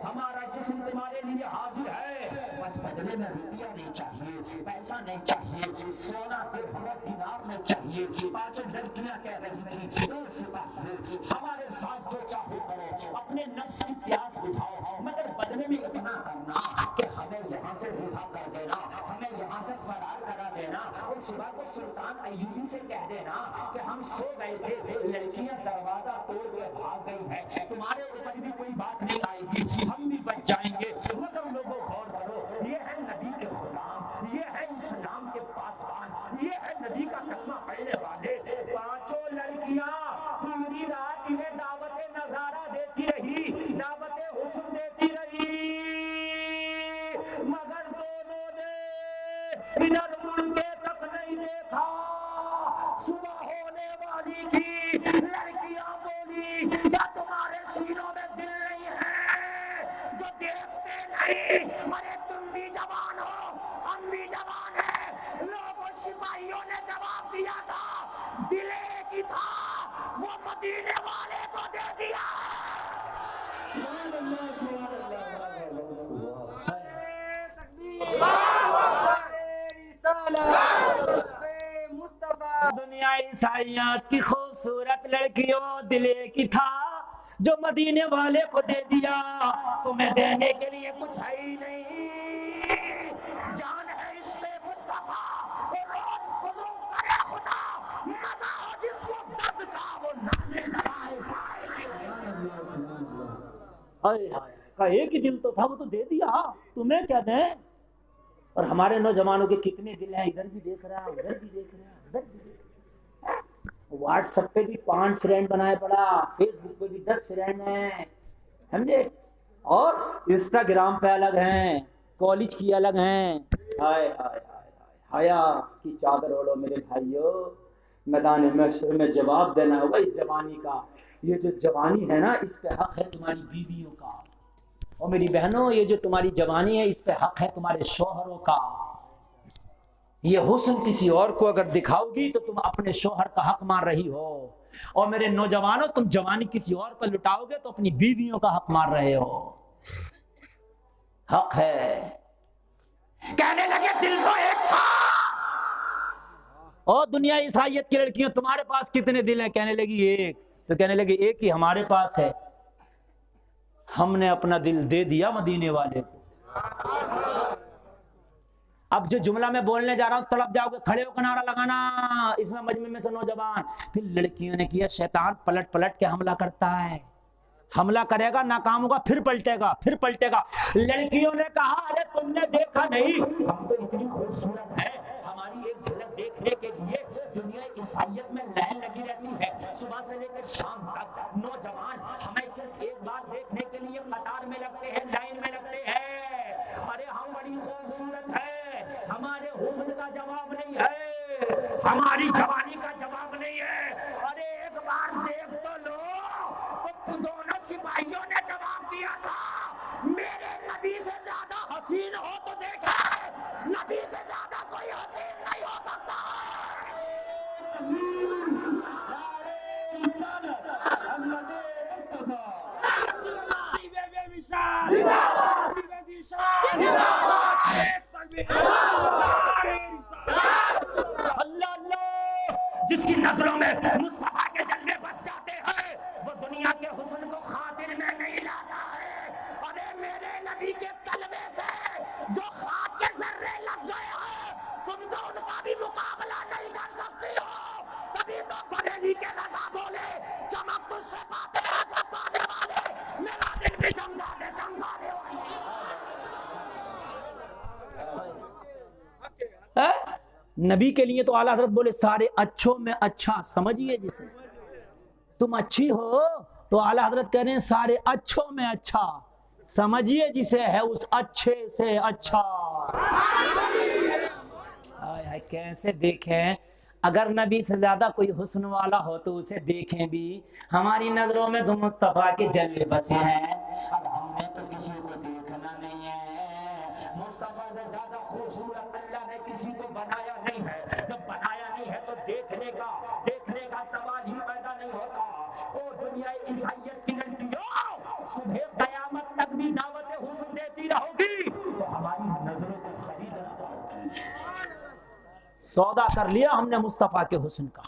ہمارا جسم تمہارے لیے حاضر ہے، بس بدلے میں روپیہ نہیں چاہیے، پیسہ نہیں چاہیے، سونا درہم و دینار نہیں چاہیے۔ 5 لڑکیاں کہہ رہی تھی اے سپاہی ہمارے ساتھ جو چاہو کرو، اپنے نفس کی پیاس بجھاؤ، مگر بدلے میں اتنا کرنا کہ ہمیں یہاں سے رہا کر دینا، ہمیں یہاں سے فرار کرا دینا، اور صبح کو سلطان ایوبی سے کہہ دینا کہ ہم سو گئے تھے، لڑکیاں دروازہ توڑ کے بھاگ گئی ہیں، تمہارے اوپر بھی کوئی بات نہیں آئے گی، ہم بھی بچ جائیں گے۔ مگر لوگوں غور کرو، یہ ہے نبی کے غلام، یہ ہے اسلام کے پاسبان، یہ ہے نبی کا کلمہ پڑھنے والے۔ 5 لڑکیاں پوری رات انہیں دعوت نظارہ دیتی رہی، دعوت حسن دیتی رہی، مگر دونوں نے ادھر مڑ کے تک نہیں دیکھا۔ صبح ہونے والی تھی، لڑکیاں بولی کیا تمہارے سینوں میں دل نہیں ہے جو دیکھتے نہیں؟ ارے تم بھی جوان ہو، ہم بھی جوان ہیں۔ لوگوں سپاہیوں نے جواب دیا تھا، دل ایک ہی تھا، وہ مدینے والے کو دے دیا۔ عیسائیت کی خوبصورت لڑکیوں دلے کی تھا جو مدینے والے کو دے دیا، تمہیں دینے کے لیے کچھ ہے ہی نہیں، جان ہے عشق مصطفیٰ اور روز حضور کرے خدا، مزہ ہو جس کو درد کا وہ نانے لگائے کا ایک ہی دل تو تھا، وہ تو دے دیا، تمہیں کیا دیں؟ اور ہمارے نوجوانوں کے کتنے دل ہیں، ادھر بھی دیکھ رہا ہے، ادھر بھی دیکھ رہا ہے، ادھر بھی دیکھ رہا ہے، واٹس ایپ پہ بھی 5 فرینڈ بنائے پڑا، فیس بک پہ بھی 10 فرینڈ ہیں، سمجھے، اور انسٹاگرام پہ الگ ہیں، کالج کی الگ ہیں، ہائے ہائے ہائے حیا کی چادر اوڑھو میرے بھائیو، میدان محشر میں جواب دینا ہوگا اس جوانی کا، یہ جو جوانی ہے نا اس پہ حق ہے تمہاری بیویوں کا، اور میری بہنوں یہ جو تمہاری جوانی ہے اس پہ حق ہے تمہارے شوہروں کا، یہ حسن کسی اور کو اگر دکھاؤ گی تو تم اپنے شوہر کا حق مار رہی ہو، اور میرے نوجوانوں تم جوانی کسی اور پر لٹاؤ گے تو اپنی بیویوں کا حق مار رہے ہو، حق ہے۔ کہنے لگے دل تو ایک تھا، اور دنیا عیسائیت کی لڑکیوں تمہارے پاس کتنے دل ہیں؟ کہنے لگی ایک، تو کہنے لگے ایک ہی ہمارے پاس ہے، ہم نے اپنا دل دے دیا مدینے والے کو۔ اب جو جملہ میں بولنے جا رہا ہوں تڑپ جاؤ گے، کھڑے ہو کر نعرہ لگانا، اس میں مجمع میں سے نوجوان۔ پھر لڑکیوں نے کیا، شیطان پلٹ پلٹ کے حملہ کرتا ہے، حملہ کرے گا، ناکام ہوگا، پھر پلٹے گا، پھر پلٹے گا۔ لڑکیوں نے کہا ارے تم نے دیکھا نہیں، ہم تو اتنی خوبصورت ہیں، ہماری ایک جھلک دیکھنے کے لیے دنیا عیسائیت میں لائن لگی رہتی ہے، صبح سے لے کر شام تک نوجوان ہمیں صرف ایک بار دیکھنے کے لیے قطار میں لگتے ہیں، لائن میں لگتے ہیں، ارے ہم بڑی خوبصورت ہے، ہمارے حسن کا جواب نہیں ہے، ہماری جوانی کا جواب نہیں ہے، ارے ایک بار دیکھ تو لو۔ تو دونوں سپاہیوں نے جواب دیا تھا، میرے نبی سے زیادہ حسین ہو تو دیکھا، نبی سے زیادہ کوئی حسین نہیں ہو سکتا۔ اللہ اللہ، جس کی نظروں میں مصطفیٰ کے جلوے بس جاتے ہیں وہ دنیا کے حسن کو خاطر میں نہیں لاتا ہے۔ ارے میرے نبی کے تلوے سے جو خاک کے ذرے لگ گئے ہیں تم تو ان کا بھی مقابلہ نہیں کر سکتی ہو، تبھی تو بریلی کے رضا بولے چمک تجھ سے پاتے ہیں سب پانے والے، میرا دل بھی چمکانے چمکانے والی۔ نبی کے لیے تو اعلیٰ حضرت بولے سارے اچھوں میں اچھا سمجھیے جسے، تم اچھی ہو تو اعلیٰ حضرت کہہ رہے ہیں سارے اچھوں میں اچھا سمجھیے جسے ہے اس اچھے سے اچھا۔ کیسے دیکھیں، اگر نبی سے زیادہ کوئی حسن والا ہو تو اسے دیکھیں بھی، ہماری نظروں میں تو مصطفیٰ کے جلوے بسے ہیں، اب ہم نے تو کسی کو دیکھنا نہیں ہے، مصطفیٰ سے زیادہ خوبصورت اللہ نے کسی کو بنایا نہیں ہے، جب بنایا نہیں ہے تو دیکھنے کا سوال ہی پیدا نہیں ہوتا۔ او دنیا عیسائیت کی لڑکیوں، صبح قیامت تک بھی دعوت حسن دیتی رہو گی تو ہماری نظروں کو خریدنا ہوگا۔ سودا کر لیا ہم نے مصطفیٰ کے حسن کا،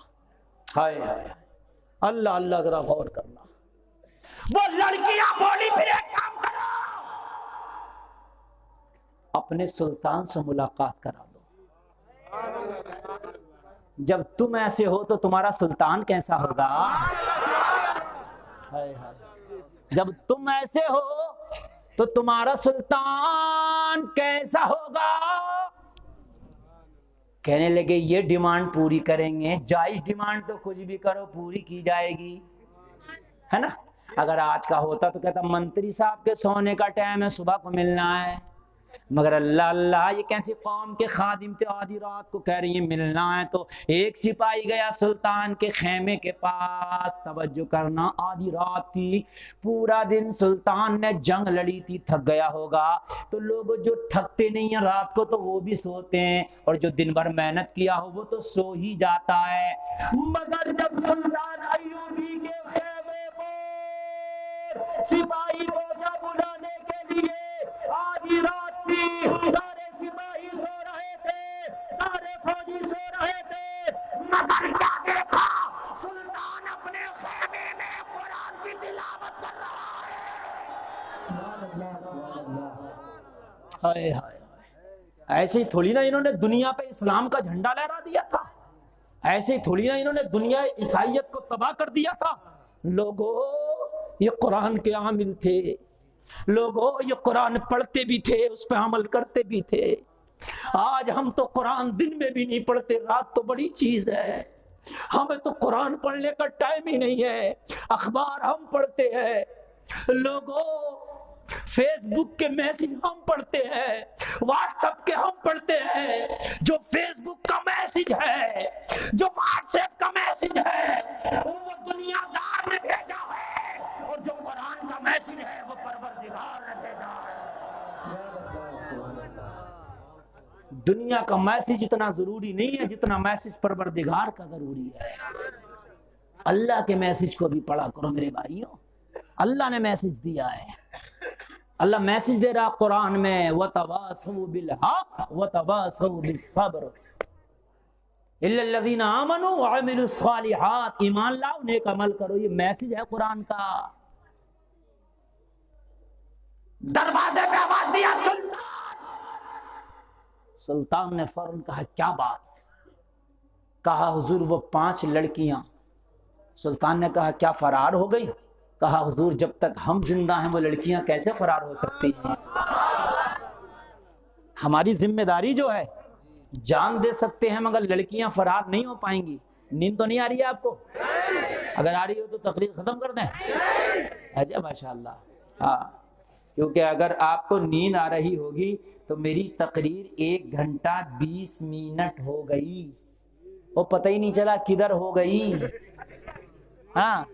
ہائے ہائے اللہ اللہ، ذرا غور کرنا۔ وہ لڑکیاں بولی پھر ایک کام کرو، اپنے سلطان سے ملاقات کرا دو، جب تم ایسے ہو تو تمہارا سلطان کیسا ہوگا؟ جب تم ایسے ہو تو تمہارا سلطان کیسا ہوگا؟ کہنے لگے یہ ڈیمانڈ پوری کریں گے، جائز ڈیمانڈ تو کچھ بھی کرو پوری کی جائے گی، ہے نا؟ اگر آج کا ہوتا تو کہتا منتری صاحب کے سونے کا ٹائم ہے، صبح کو ملنا ہے، مگر اللہ اللہ یہ کیسی قوم کے خادم تھے، آدھی رات کو کہہ رہی ہیں ملنا ہے، تو ایک سپاہی گیا سلطان کے خیمے کے پاس، توجہ کرنا آدھی رات تھی، پورا دن سلطان نے جنگ لڑی تھی، تھک گیا ہوگا، تو لوگ جو تھکتے نہیں ہیں رات کو تو وہ بھی سوتے ہیں، اور جو دن بھر محنت کیا ہو وہ تو سو ہی جاتا ہے، مگر جب سلطان ایوبی کے خیمے پر سپاہی پہنچا بلانے کے لیے، آدھی رات تھی، سارے سپاہی سو رہے تھے، سارے فوجی سو رہے تھے، مگر کیا دیکھا اے ہائے، ایسے ہی تھوڑی نا انہوں نے دنیا پہ اسلام کا جھنڈا لہرا دیا تھا، ایسے ہی تھوڑی نا انہوں نے دنیا عیسائیت کو تباہ کر دیا تھا۔ لوگوں یہ قرآن کے عامل تھے، لوگوں یہ قرآن پڑھتے بھی تھے، اس پہ عمل کرتے بھی تھے۔ آج ہم تو قرآن دن میں بھی نہیں پڑھتے، رات تو بڑی چیز ہے، ہمیں تو قرآن پڑھنے کا ٹائم ہی نہیں ہے، اخبار ہم پڑھتے ہیں۔ لوگوں فیس بک کے میسج ہم پڑھتے ہیں، واٹس ایپ کے ہم پڑھتے ہیں۔ جو فیس بک کا میسج ہے، جو واٹس ایپ کا میسج ہے، وہ دنیا دار نے بھیجا ہے، اور جو قرآن کا میسج ہے وہ پروردگار نے بھیجا ہے۔ دنیا کا میسج اتنا ضروری نہیں ہے جتنا میسج پروردگار کا ضروری ہے۔ اللہ کے میسج کو بھی پڑھا کرو میرے بھائیوں، اللہ نے میسج دیا ہے، اللہ میسج دے رہا قرآن میں، وَتَوَاصَوْا بِالْحَقِّ وَتَوَاصَوْا بِالصَّبْرِ إِلَّا الَّذِينَ آمَنُوا وَعَمِلُوا الصَّالِحَاتِ، ایمان لاؤ نیک عمل کرو، یہ میسج ہے قرآن کا۔ دروازے پہ آواز دیا سلطان نے فوراً کہا کیا بات ہے؟ کہا حضور وہ 5 لڑکیاں۔ سلطان نے کہا کیا فرار ہو گئی؟ کہا حضور جب تک ہم زندہ ہیں وہ لڑکیاں کیسے فرار ہو سکتی ہیں؟ ہماری ذمہ داری جو ہے، جان دے سکتے ہیں مگر لڑکیاں فرار نہیں ہو پائیں گی۔ نیند تو نہیں آ رہی ہے آپ کو؟ اگر آ رہی ہو تو تقریر ختم کر دیں۔ اچھا ماشاءاللہ، ہاں، کیونکہ اگر آپ کو نیند آ رہی ہوگی تو میری تقریر 1 گھنٹہ 20 منٹ ہو گئی، وہ پتہ ہی نہیں چلا کدھر ہو گئی۔ ہاں،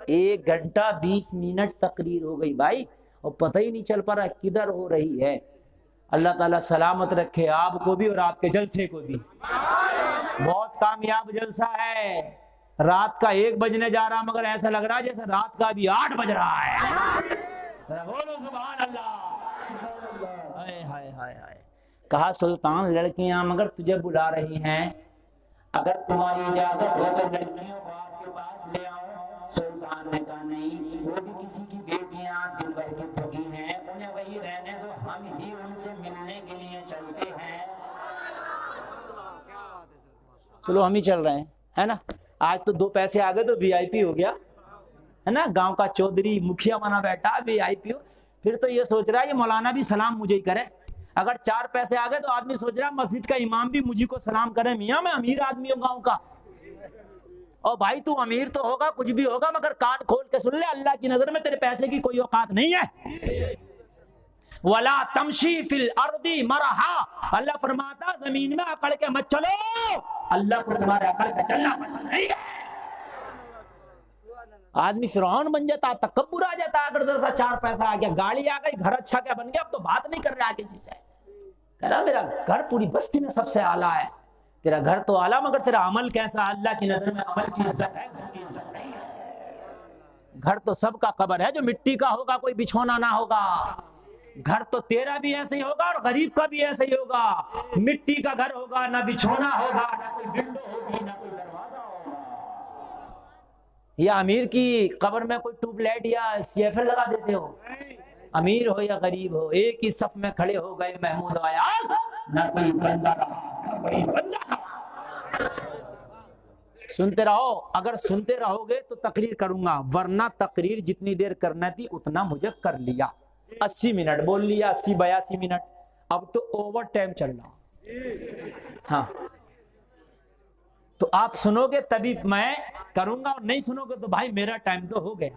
1 گھنٹہ 20 منٹ تقریر ہو گئی بھائی، اور پتہ ہی نہیں چل پا رہا کدھر ہو رہی ہے۔ اللہ تعالیٰ سلامت رکھے آپ کو بھی اور آپ کے جلسے کو بھی۔ بہت کامیاب جلسہ ہے، رات کا 1 بجنے جا رہا مگر ایسا لگ رہا ہے جیسے رات کا بھی 8 بج رہا ہے۔ بولو سبحان اللہ۔ ہائے ہائے ہائے ہائے۔ کہا سلطان لڑکیاں مگر تجھے بلا رہی ہیں، اگر تمہاری اجازت ہو تو لڑکیوں کو آپ کے پاس لے آؤ۔ سلطان نے کہا نہیں، وہ بھی کسی کی بیٹیاں دل بھر کی تھکی ہیں، انہیں وہی رہنے دو، ہم ہی ان سے ملنے کے لیے چلتے ہیں۔ چلو ہم ہی چل رہے ہیں، ہے نا؟ آج تو 2 پیسے آ گئے تو وی آئی پی ہو گیا، ہے نا؟ گاؤں کا چودھری مکھیا بنا بیٹھا وی آئی پی ہو، پھر تو یہ سوچ رہا ہے یہ مولانا بھی سلام مجھے ہی کرے۔ اگر 4 پیسے آ گئے تو آدمی سوچ رہا ہے مسجد کا امام بھی مجھے کو سلام کرے، میاں میں امیر آدمی ہوں گاؤں کا۔ اور بھائی تو امیر تو ہوگا کچھ بھی ہوگا مگر کان کھول کے سن لے، اللہ کی نظر میں تیرے پیسے کی کوئی اوقات نہیں ہے۔ وَلَا تَمْشِي فِي الْأَرْضِ مَرَحًا، اللہ فرماتا زمین میں اکڑ کے مت چلو، اللہ کو تمہارے اکڑ کے چلنا پسند نہیں ہے۔ آدمی فرعون بن جاتا، تکبر آ جاتا، اگر ذرا 4 پیسہ آ گیا، گاڑی آ گئی، گھر اچھا کیا بن گیا، اب تو بات نہیں کر رہا کسی سے، کہہ رہا میرا گھر پوری بستی میں سب سے اعلیٰ ہے۔ تیرا گھر تو اعلیٰ مگر تیرا عمل کیسا؟ اللہ کی نظر میں عمل کی عزت ہے، گھر کی عزت نہیں ہے۔ گھر تو سب کا قبر ہے، جو مٹی کا ہوگا کوئی بچھونا نہ ہوگا۔ گھر تو تیرا بھی ایسے ہی ہوگا اور غریب کا بھی ایسے ہی ہوگا، مٹی کا گھر ہوگا، نہ بچھونا ہوگا، نہ کوئی ونڈو ہوگی، نہ کوئی دروازہ ہوگا۔ یا امیر کی قبر میں کوئی ٹیوب لائٹ یا CFL لگا دیتے ہو؟ امیر ہو یا غریب ہو، ایک ہی صف میں کھڑے ہو گئے محمود و ایاز، نہ کوئی بندہ رہا نہ کوئی بندہ رہا۔ سنتے رہو، اگر سنتے رہو گے تو تقریر کروں گا، ورنہ تقریر جتنی دیر کرنا تھی اتنا مجھے کر لیا، 80 منٹ بول لیا، 80-82 منٹ، اب تو اوور ٹائم چل رہا۔ ہاں تو آپ سنو گے تبھی میں کروں گا، اور نہیں سنو گے تو بھائی میرا ٹائم تو ہو گیا۔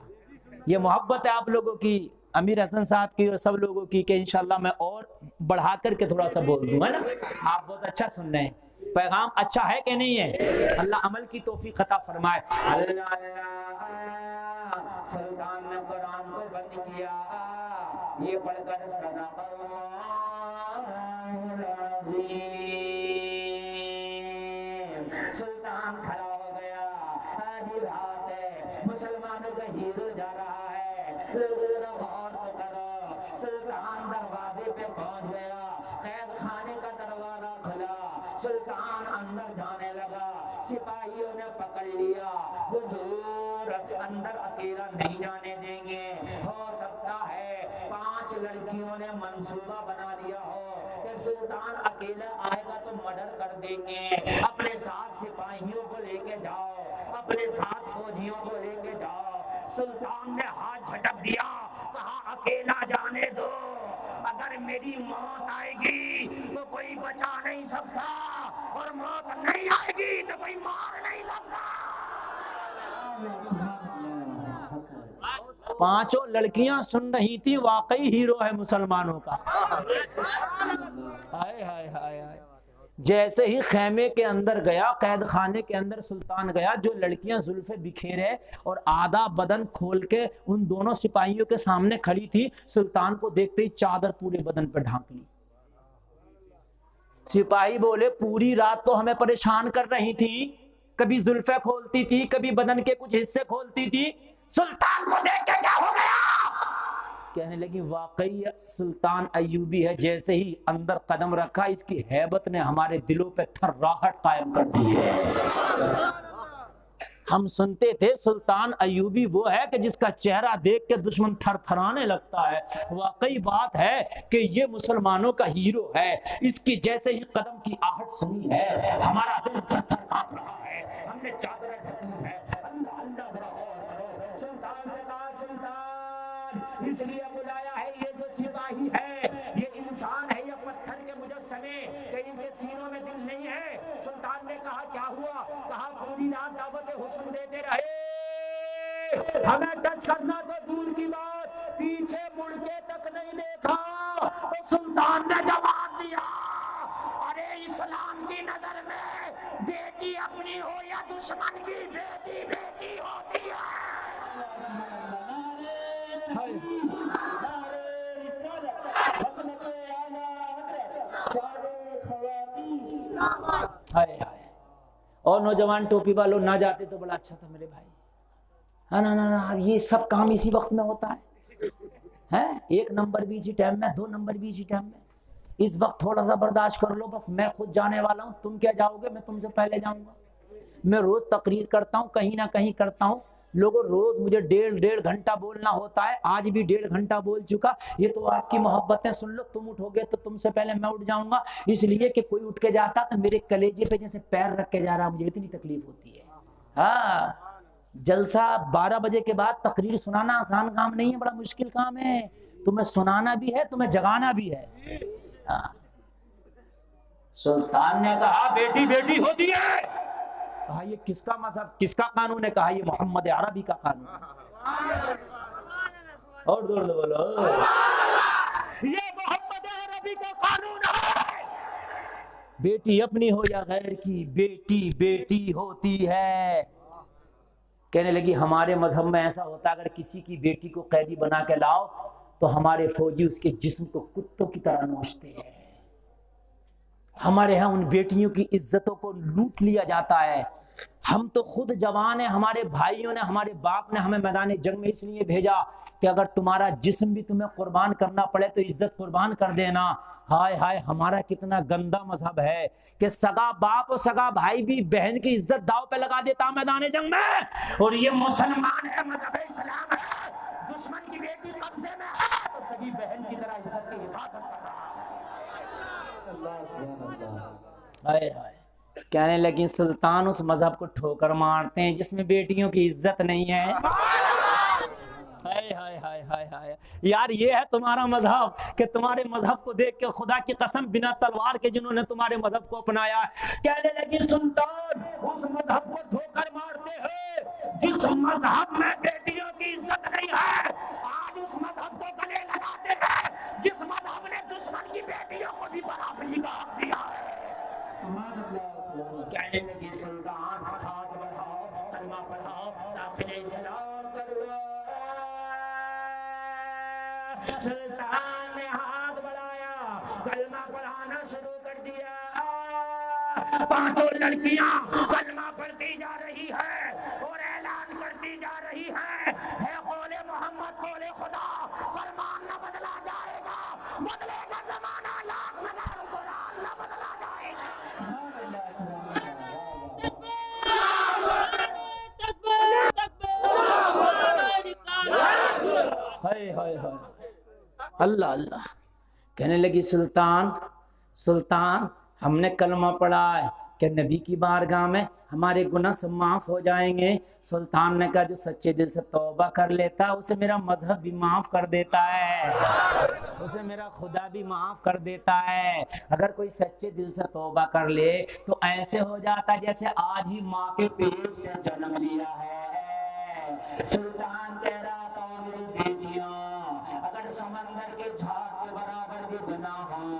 یہ محبت ہے آپ لوگوں کی، امیر حسن صاحب کی اور سب لوگوں کی، کہ انشاءاللہ میں اور بڑھا کر کے تھوڑا سا بول دوں گا نا۔ آپ بہت اچھا سن رہے ہیں، پیغام اچھا ہے کہ نہیں ہے؟ اللہ عمل کی توفیق عطا فرمائے۔ اللہ سلطان نے قرآن کو بند کیا، یہ پڑھ کر صدق اللہ العظیم۔ سلطان کھڑا ہو گیا، آدھی رات ہے، مسلمانوں کا ہیرو جا رہا ہے، لوگوں نے غور تو کرو۔ سلطان دروازے پہ پہنچ گیا، قید خانے کا دروازہ کھلا، سلطان اندر جانے لگا، سپاہیوں نے پکڑ لیا، حضور اندر اکیلا نہیں جانے دیں گے، ہو سکتا ہے 5 لڑکیوں نے منصوبہ بنا لیا ہو، سلطان اکیلا آئے گا تو مرڈر کر دیں گے، اپنے ساتھ سپاہیوں کو لے کے جاؤ، اپنے ساتھ فوجیوں کو لے کے جاؤ۔ سلطان نے ہاتھ جھٹک دیا، کہا اکیلا جانے دو، اگر میری موت آئے گی تو کوئی بچا نہیں سکتا، اور موت نہیں آئے گی تو کوئی مار نہیں سکتا۔ پانچوں لڑکیاں سن رہی تھی، واقعی ہیرو ہے مسلمانوں کا۔ ہائے ہائے ہائے ہائے۔ جیسے ہی خیمے کے اندر گیا، قید خانے کے اندر سلطان گیا، جو لڑکیاں زلفیں بکھیرے اور آدھا بدن کھول کے ان دونوں سپاہیوں کے سامنے کھڑی تھی، سلطان کو دیکھتے ہی چادر پورے بدن پہ ڈھانک لی۔ سپاہی بولے پوری رات تو ہمیں پریشان کر رہی تھی، کبھی زلفیں کھولتی تھی، کبھی بدن کے کچھ حصے کھولتی تھی، سلطان کو دیکھ کے کیا ہو گیا؟ کہنے لگی واقعی سلطان ایوبی ہے، جیسے ہی اندر قدم رکھا اس کی ہیبت نے ہمارے دلوں پہ تھراہٹ قائم کر دی ہے۔ ہم سنتے تھے سلطان ایوبی وہ ہے کہ جس کا چہرہ دیکھ کے دشمن تھر تھرانے لگتا ہے، واقعی بات ہے کہ یہ مسلمانوں کا ہیرو ہے، اس کی جیسے ہی قدم کی آہٹ سنی ہے ہمارا دل تھر تھر کانپ رہا ہے، ہم نے چادریں ڈھکی ہے۔ اللہ اللہ کرو، سلطان سے کہا سلطان اس لیے بلایا ہے، یہ جو سپاہی ہے یہ انسان ہے یا پتھر کے مجسمے کہ ان کے سینوں میں دل نہیں ہے؟ سلطان نے کہا کیا ہوا؟ کہا پوری رات دعوت حسن دیتے رہے، ہمیں ٹچ کرنا تو دور کی بات، پیچھے مڑ کے تک نہیں دیکھا۔ تو سلطان نے جواب دیا ارے اسلام کی نظر میں بیٹی اپنی ہو یا دشمن کی، بیٹی بیٹی ہوتی ہے۔ ہائے ہائے۔ اور نوجوان ٹوپی والوں نہ جاتے تو بڑا اچھا تھا میرے بھائی۔ ہاں نا یہ سب کام اسی وقت میں ہوتا ہے، ایک نمبر بھی اسی ٹائم میں، دو نمبر بھی اسی ٹائم میں۔ اس وقت تھوڑا سا برداشت کر لو، بس میں خود جانے والا ہوں، تم کیا جاؤ گے؟ میں تم سے پہلے جاؤں گا۔ میں روز تقریر کرتا ہوں، کہیں نہ کہیں کرتا ہوں، لوگوں روز مجھے ڈیڑھ گھنٹہ بولنا ہوتا ہے، آج بھی 1.5 گھنٹہ بول چکا۔ یہ تو آپ کی محبتیں سن لو، تم اٹھو گے تو تم سے پہلے میں اٹھ جاؤں گا، اس لیے کہ کوئی اٹھ کے جاتا تو میرے کلیجے پہ جیسے پیر رکھ کے جا رہا، مجھے اتنی تکلیف ہوتی ہے۔ ہاں جلسہ 12 بجے کے بعد تقریر سنانا آسان کام نہیں ہے، بڑا مشکل کام ہے، تمہیں سنانا بھی ہے، تمہیں جگانا بھی ہے۔ سلطان نے کہا بیٹی بیٹی ہوتی ہے۔ کہا یہ کس کا مذہب، کس کا قانون ہے؟ کہا یہ محمد عربی کا قانون ہے۔ اور زور سے بولو، یہ محمد عربی کا قانون ہے، بیٹی اپنی ہو یا غیر کی، بیٹی بیٹی ہوتی ہے۔ کہنے لگی ہمارے مذہب میں ایسا ہوتا اگر کسی کی بیٹی کو قیدی بنا کے لاؤ تو ہمارے فوجی اس کے جسم کو کتوں کی طرح نوچتے ہیں، ہمارے ہاں ان بیٹیوں کی عزتوں کو لوٹ لیا جاتا ہے۔ ہم تو خود جوان ہیں، ہمارے بھائیوں نے، ہمارے باپ نے ہمیں میدان جنگ میں اس لیے بھیجا کہ اگر تمہارا جسم بھی تمہیں قربان کرنا پڑے تو عزت قربان کر دینا۔ ہائے ہائے ہمارا کتنا گندا مذہب ہے کہ سگا باپ اور سگا بھائی بھی بہن کی عزت داؤ پہ لگا دیتا میدان جنگ میں، اور یہ مسلمان ہے، مذہب اسلام ہے، دشمن کی بیٹی قبضے میں ہے تو سگی بہن کی طرح عزت کی حفاظت کر رہا ہے۔ ہائے ہائے۔ کہنے لگی سلطان اس مذہب کو ٹھوکر مارتے ہیں جس میں بیٹیوں کی عزت نہیں ہے۔ ہائے ہائے ہائے ہائے ہائے یار، یہ ہے تمہارا مذہب کہ تمہارے مذہب کو دیکھ کے خدا کی قسم بنا تلوار کے جنہوں نے تمہارے مذہب کو اپنایا۔ کہنے لگی سلطان اس مذہب کو ٹھوکر مارتے ہیں جس مذہب میں بیٹیوں کی عزت نہیں ہے، آج اس مذہب کو گلے لگاتے ہیں جس مذہب نے دشمن کی بیٹیوں کو بھی برابری کا حق دیا ہے۔ کہنے لگی سلطان ہاتھ بڑھاؤ، کلمہ پڑھاؤ، داخل اسلام کرو۔ سلطان نے ہاتھ بڑھایا، کلمہ پڑھانا شروع کر دیا۔ پانچوں لڑکیاں کلمہ پڑھتی جا رہی ہے اور اعلان کرتی جا رہی ہے قول محمد قول خدا، فرمان نہ بدلا جائے گا، بدلے گا زمانہ، لاکھ نظر قرآن نہ بدلا جائے گا۔ ہائے ہائے ہائے اللہ اللہ۔ کہنے لگی سلطان سلطان ہم نے کلمہ پڑھا ہے کہ نبی کی بارگاہ میں ہمارے گناہ سب معاف ہو جائیں گے. سلطان نے کہا جو سچے دل سے توبہ کر لیتا ہے اسے میرا مذہب بھی معاف کر دیتا ہے, اسے میرا خدا بھی معاف کر دیتا ہے. اگر کوئی سچے دل سے توبہ کر لے تو ایسے ہو جاتا ہے جیسے آج ہی ماں کے پیٹ سے جنم لیا ہے. سلطان کہہ رہا تھا میری بیٹیاں اگر سمندر کے جھاگ کے برابر بھی گناہ ہو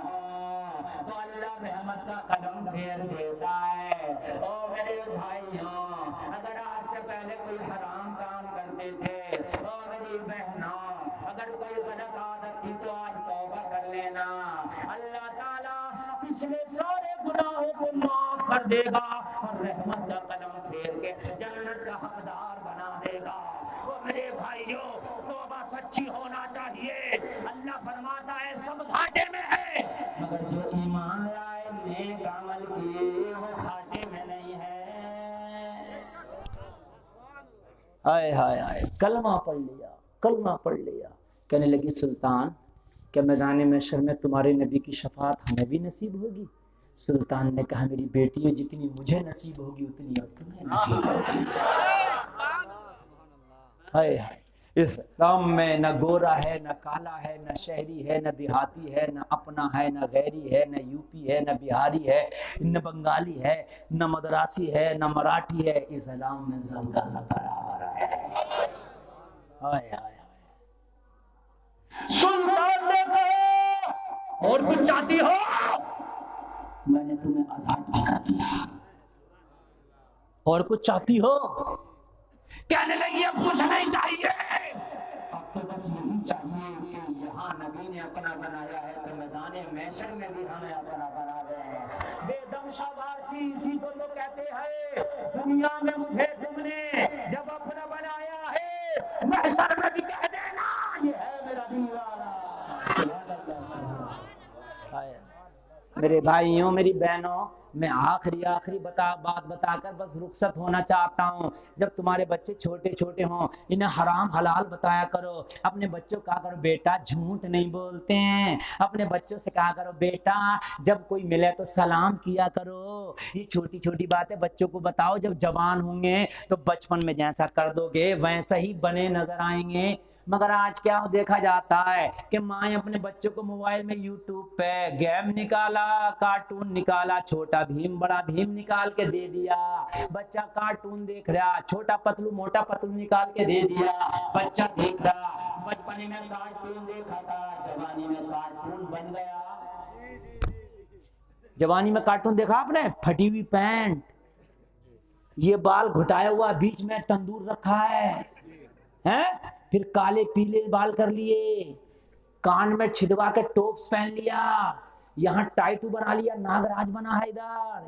تو اللہ رحمت کا قدم پھیر دیتا ہے. او میرے بھائیوں اگر آج سے پہلے کوئی حرام کام کرتے تھے, او میری بہنوں اگر کوئی غلط عادت تھی تو آج توبہ کر لینا. اللہ تعالیٰ پچھلے سارے گناہوں کو معاف کر دے گا اور رحمت کا قدم پھیر کے جنت کا حقدار بنا دے گا. او میرے بھائیوں توبہ سچی ہونا چاہیے. اللہ فرماتا ہے سب گھاٹے میں ہے مگر جو ایمان لائے نیک عمل کیے وہ گھاٹے میں نہیں ہے. ہائے ہائے ہائے کلمہ پڑھ لیا, کلمہ پڑھ لیا. کہنے لگی سلطان کہ میدان محشر میں تمہارے نبی کی شفاعت ہمیں بھی نصیب ہوگی. سلطان نے کہا میری بیٹی جتنی مجھے نصیب ہوگی اتنی اور تمہیں نصیب ہوگی. ہائے ہائے اسلام میں نہ گورا ہے نہ کالا ہے نہ شہری ہے نہ دیہاتی ہے نہ اپنا ہے نہ غیری ہے نہ یو پی ہے نہ بہاری ہے نہ بنگالی ہے نہ مدراسی ہے نہ مراٹھی ہے. اسلام میں سب کا سب برابر ہے. ہائے ہائے سلطان نے کہا اور کچھ چاہتی ہو؟ میں نے تمہیں آزاد کر دیا. اور کچھ چاہتی ہو؟ کہنے لگی اب کچھ نہیں چاہیے, اب تو بس یہی چاہیے کہ یہاں نبی نے اپنا بنایا ہے تو میدان محشر میں بھی ہمیں اپنا بنا دے. بے دم شاباشی اسی کو تو کہتے ہیں دنیا میں مجھے تم نے جب اپنا بنایا ہے محشر میں بھی کہہ دینا یہ ہے میرا دیوانہ. میرے بھائیوں میری بہنوں میں آخری بات بتا کر بس رخصت ہونا چاہتا ہوں. جب تمہارے بچے چھوٹے چھوٹے ہوں انہیں حرام حلال بتایا کرو. اپنے بچوں کہا کرو بیٹا جھوٹ نہیں بولتے ہیں. اپنے بچوں سے کہا کرو بیٹا جب کوئی ملے تو سلام کیا کرو. یہ چھوٹی چھوٹی باتیں بچوں کو بتاؤ. جب جوان ہوں گے تو بچپن میں جیسا کر دو گے ویسا ہی بنے نظر آئیں گے. مگر آج کیا دیکھا جاتا ہے کہ مائیں اپنے بچوں کو موبائل میں یوٹیوب پہ گیم نکالا, کارٹون نکالا, چھوٹا بھیم بڑا بھیم نکال کے دے دیا. بچہ کارٹون دیکھ رہا, چھوٹا پتلو موٹا پتلو نکال کے دے دیا. بچہ دیکھ رہا بچپن میں کارٹون دیکھا تھا جوانی میں کارٹون بن گیا. جوانی میں کارٹون دیکھا آپ نے, پھٹی ہوئی پینٹ, یہ بال گھٹایا ہوا, بیچ میں تندور رکھا ہے, پھر کالے پیلے بال کر لیے, کان میں چھدوا کے ٹوپس پہن لیا, یہاں ٹائٹو بنا لیا, ناگراج بنا ہے,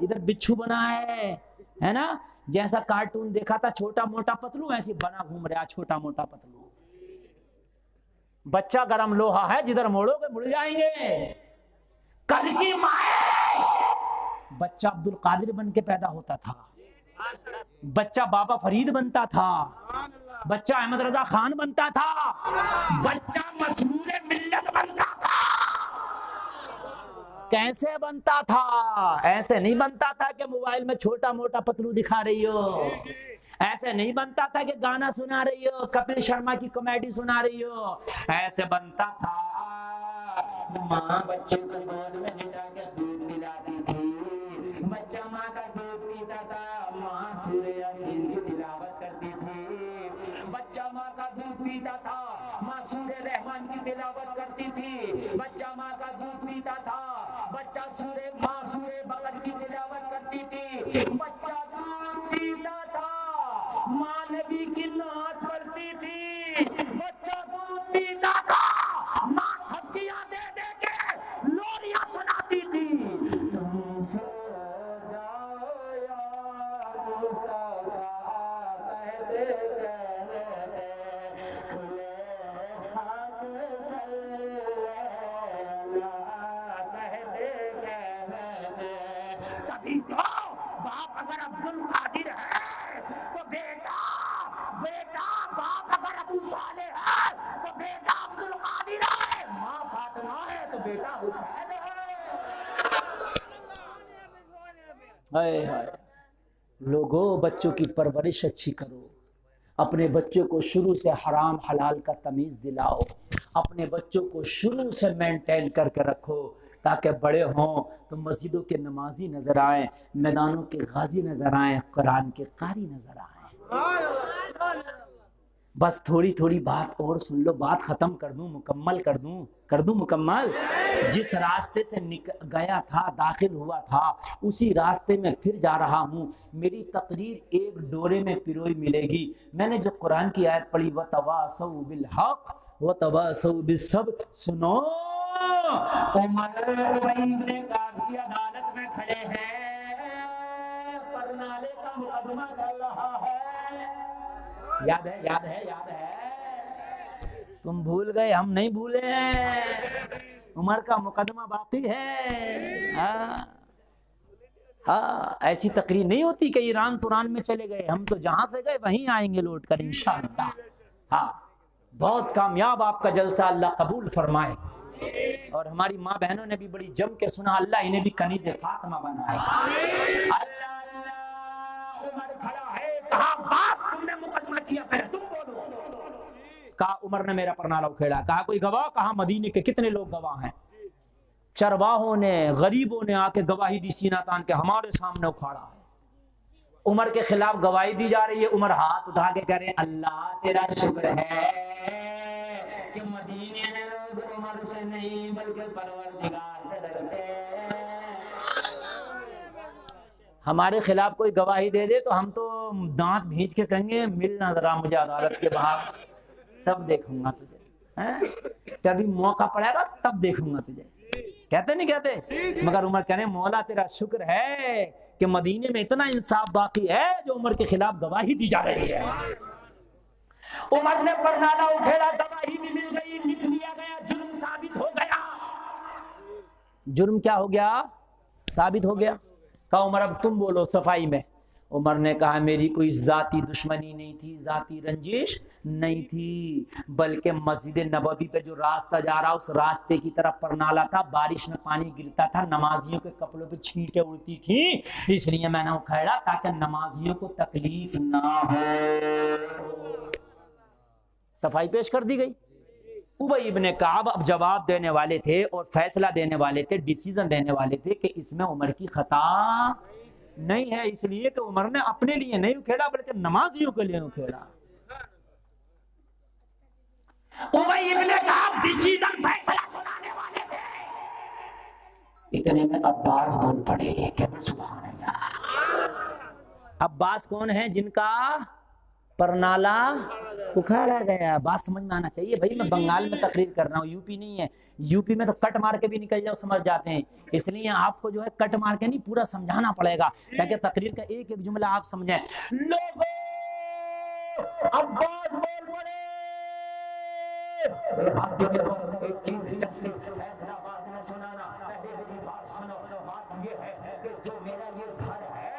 ادھر بچھو بنا ہے نا. جیسا کارٹون دیکھا تھا چھوٹا موٹا پتلو ایسے بنا گھوم رہا چھوٹا موٹا پتلو. بچہ گرم لوہا ہے, جدھر موڑو گے مڑ جائیں گے. کل کی مائیں بچہ عبد القادر بن کے پیدا ہوتا تھا, بچہ بابا فرید بنتا تھا, بچہ احمد رضا خان بنتا تھا, بچہ مسرور ملت بنتا تھا. کیسے بنتا تھا؟ ایسے نہیں بنتا تھا کہ موبائل میں چھوٹا موٹا پتلو دکھا رہی ہو, ایسے نہیں بنتا تھا کہ گانا سنا رہی ہو, کپل شرما کی کامیڈی سنا رہی ہو. ایسے بنتا تھا ماں بچے کو گود میں لٹا کے دودھ پلاتی تھی, بچہ ماں کا دودھ پیتا تھا, ماں سورہ یاسین کی تلاوت کرتی تھی. بچہ ماں کا دودھ پیتا تھا, ماں سورہ رحمان کی تلاوت کرتی تھی. بچہ ماں کا دودھ پیتا تھا, بچہ سورہ بقرہ کی تلاوت کرتی تھی. بچہ دودھ پیتا تھا, ماں نبی کی نعت پڑھتی تھی. بچہ دودھ پیتا تھا, ماں تھپکیاں دے دے کے لوریاں سناتی تھی. تم سو جاؤ یا مصطفیٰ کہتے کہتے کھلے ہاتھ صلی اللہ کہتے کہتے. تبھی تو باپ اگر عبد القادر ہے تو بیٹا باپ اگر ابو صالح ہے تو بیٹا عبد القادر ہے, ماں فاطمہ ہے تو بیٹا حسین ہے. ہائے ہائے، لوگوں بچوں کی پرورش اچھی کرو، اپنے بچوں کو شروع سے حرام حلال کا تمیز دلاؤ، اپنے بچوں کو شروع سے مینٹین کر کے رکھو تاکہ بڑے ہوں تو مسجدوں کے نمازی نظر آئیں، میدانوں کے غازی نظر آئیں، قرآن کے قاری نظر آئیں۔ بس تھوڑی تھوڑی بات اور سن لو، بات ختم کر دوں، مکمل کر دوں مکمل۔ جس راستے سے گیا تھا، داخل ہوا تھا، اسی راستے میں پھر جا رہا ہوں۔ میری تقریر ایک ڈورے میں پروئی ملے گی۔ میں نے جو قرآن کی آیت پڑھی وَتَوَاصَوْا بِالْحَقِّ وَتَوَاصَوْا بِالصَّبْرِ، سنو عمر ابن کعب کی عدالت میں کھڑے ہیں، پرنالے کا مقدمہ چل رہا ہے، یاد ہے یاد ہے یاد ہے، تم بھول گئے، ہم نہیں بھولے ہیں، عمر کا مقدمہ باقی ہے۔ ایسی تقریر نہیں ہوتی کہ ایران توران میں چلے گئے، ہم تو جہاں سے گئے وہیں آئیں گے لوٹ کر انشاءاللہ۔ ہاں، بہت کامیاب آپ کا جلسہ، اللہ قبول فرمائے۔ اور ہماری ماں بہنوں نے بھی بڑی جم کے سنا، اللہ انہیں بھی کنیز فاطمہ بنائے۔ اللہ اللہ، عمر کھڑا ہے، کہا عباس تم نے مقدمہ کیا، پہلے تم بولو۔ کہا عمر نے میرا پرنالہ اکھیڑا۔ کہا کوئی گواہ؟ کہا مدینے کے کتنے لوگ گواہ ہیں؟ چرواہوں نے، غریبوں نے آ کے گواہی دی سینہ تان کے ہمارے سامنے اکھاڑا ہے۔ عمر کے خلاف گواہی دی جا رہی ہے، عمر ہاتھ اٹھا کے کہہ رہے ہیں اللہ تیرا شکر ہے کہ مدینے میں لوگ عمر سے نہیں بلکہ پروردگار سے ڈرتے ہیں۔ ہمارے خلاف کوئی گواہی دے دے تو ہم تو دانت بھینچ کے کہیں گے ملنا ذرا مجھے عدالت کے باہر، تب دیکھوں گا تجھے، کبھی موقع پڑے گا تب دیکھوں گا تجھے، کہتے نہیں کہتے؟ مگر عمر کہنے مولا تیرا شکر ہے کہ مدینے میں اتنا انصاف باقی ہے جو عمر کے خلاف گواہی دی جا رہی ہے۔ عمر نے پرنالہ اکھیڑا، گواہی بھی مل گئی، لکھ لیا گیا، جرم ثابت ہو گیا۔ جرم کیا ہو گیا؟ ثابت ہو گیا۔ کہا عمر اب تم بولو صفائی میں۔ عمر نے کہا میری کوئی ذاتی دشمنی نہیں تھی، ذاتی رنجش نہیں تھی، بلکہ مسجد نبوی پہ جو راستہ جا رہا اس راستے کی طرف پرنالہ تھا، بارش میں پانی گرتا تھا، نمازیوں کے کپڑوں پہ چھینٹیں اڑتی تھیں، اس لیے میں نے اکھیڑا تاکہ نمازیوں کو تکلیف نہ ہو۔ صفائی پیش کر دی گئی۔ ابی ابن کعب اب جواب دینے والے تھے اور فیصلہ دینے والے تھے، ڈیسیزن دینے والے تھے کہ اس میں عمر کی خطا نہیں ہے، اس لیے کہ عمر نے اپنے لیے نہیں اکھیڑا بلکہ نمازیوں کے لیے اکھیڑا۔ ابی ابن کعب ڈیسیزن فیصلہ سنانے والے تھے، اتنے میں عباس بول پڑے، کہتے سبحان اللہ۔ عباس کون ہے؟ جن کا پرنالہ اکھاڑا گیا۔ بات سمجھ میں آنا چاہیے بھائی، میں بنگال میں تقریر کر رہا ہوں، یو پی نہیں ہے، یو پی میں تو کٹ مار کے بھی نکل جاؤ سمجھ جاتے ہیں، اس لیے آپ کو جو ہے کٹ مار کے نہیں پورا سمجھانا پڑے گا تاکہ تقریر کا ایک ایک جملہ آپ سمجھیں۔ لوگوں عباس بول پڑے، ایک چیز جسٹی فیصلہ بعد میں سنانا، پہلے میری بات سنو۔ بات یہ ہے کہ جو میرا یہ گھر ہے،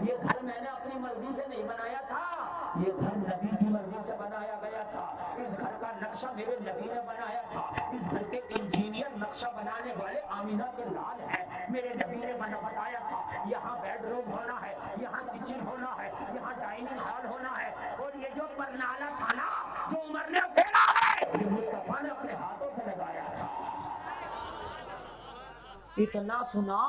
یہ گھر میں نے اپنی مرضی سے نہیں بنایا تھا، یہ گھر نبی کی مرضی سے بنایا گیا تھا، اس گھر کا نقشہ میرے نبی نے بنایا تھا، اس گھر کے انجینئر نقشہ بنانے والے آمینہ کے لال ہیں، میرے نبی نے بتایا تھا یہاں بیڈ روم ہونا ہے، یہاں کچن ہونا ہے، یہاں ڈائننگ ہال ہونا ہے، اور یہ جو پرنالہ تھا نا جو عمر نے پھیرا ہے یہ مصطفیٰ نے اپنے ہاتھوں سے لگایا تھا۔ اتنا سنا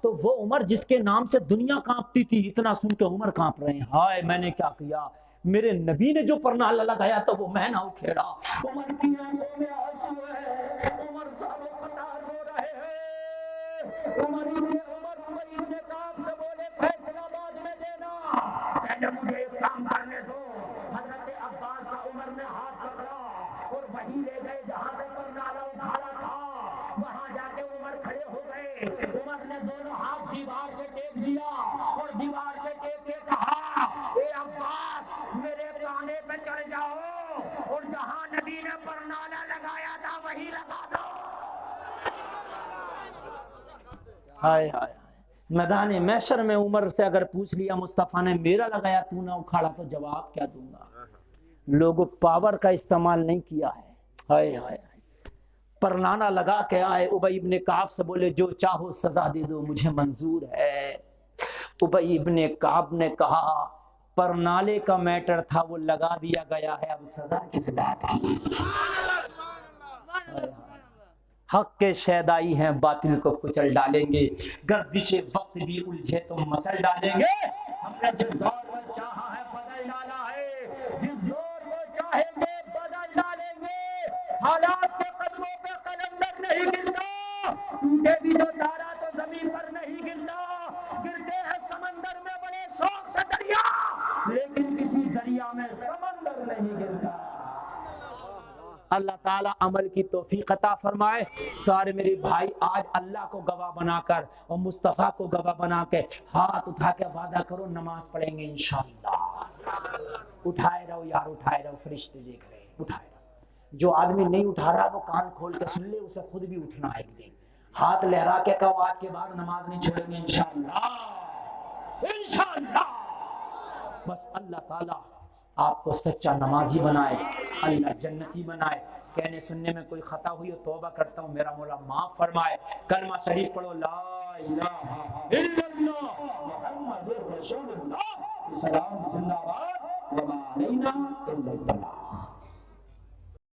تو وہ عمر جس کے نام سے دنیا کانپتی تھی، اتنا سن کے عمر کانپ رہے ہیں، ہائے میں نے کیا کیا، میرے نبی نے جو پرنالہ لگایا تو وہ میں نہ اکھیڑا۔ عمر کی آنکھوں میں آنسو ہے، عمر سارے قطار رو رہے ہیں۔ عمر ابن کعب سے بولے فیصلہ بعد میں دینا، پہلے مجھے ایک کام کرنے دو۔ حضرت عباس کا عمر نے ہاتھ پکڑا اور وہیں لے گئے جہاں سے پرنالہ اکھاڑا تھا، وہاں جا کے عمر کھڑے ہو گئے۔ عمر نے دونوں ہاتھ دیوار سے ٹیک دیا اور دیوار سے ٹیک کے کہا اے عباس میرے کانے پہ چڑھ جاؤ اور جہاں نبی نے پرنالہ لگایا تھا وہی لگا دو۔ ہائے ہائے، میدان محشر میں عمر سے اگر پوچھ لیا مصطفیٰ نے میرا لگایا تو نہ اکھاڑا تو جواب کیا دوں گا؟ لوگوں پاور کا استعمال نہیں کیا ہے۔ ہائے ہائے، پرنالہ لگا کے آئے، ابی ابن کعب سے بولے جو چاہو سزا دے دو مجھے منظور ہے۔ ابی ابن کعب نے کہا پرنالے کا میٹر تھا وہ لگا دیا گیا ہے، اب سزا کس بات کی؟ حق کے شیدائی ہیں باطل کو کچل ڈالیں گے، گردش وقت بھی الجھے تو مسل ڈالیں گے۔ ہم نے جس دور کو چاہا ہے بدل ڈالا ہے، جس دور کو چاہیں گے بدل ڈالیں گے۔ حالات کے قدموں پہ قلندر نہیں گرتا، ٹوٹے بھی جو تارا تو زمین پر نہیں گرتا، گرتے ہیں سمندر میں بڑے شوق سے دریا، لیکن کسی دریا میں سمندر نہیں گرتا۔ اللہ تعالیٰ عمل کی توفیق عطا فرمائے۔ سارے میرے بھائی آج اللہ کو گواہ بنا کر اور مصطفیٰ کو گواہ بنا کے ہاتھ اٹھا کے وعدہ کرو نماز پڑھیں گے انشاءاللہ۔ اٹھائے رہو یار، اٹھائے رہو، فرشتے دیکھ رہے ہیں، اٹھائے رہو۔ جو آدمی نہیں اٹھا رہا وہ کان کھول کے سن لے، اسے خود بھی اٹھنا ہے ایک دن۔ ہاتھ لہرا کے کہو آج کے بعد نماز نہیں چھوڑیں گے انشاءاللہ، انشاءاللہ۔ بس اللہ تعالیٰ آپ کو سچا نمازی بنائے، اللہ جنتی بنائے۔ کہنے سننے میں کوئی خطا ہوئی ہو توبہ کرتا ہوں، میرا مولا معاف فرمائے۔ کلمہ شریف پڑھو، لا الہ الا اللہ محمد رسول اللہ، سلام زندہ باد، وما علینا الا البلاغ۔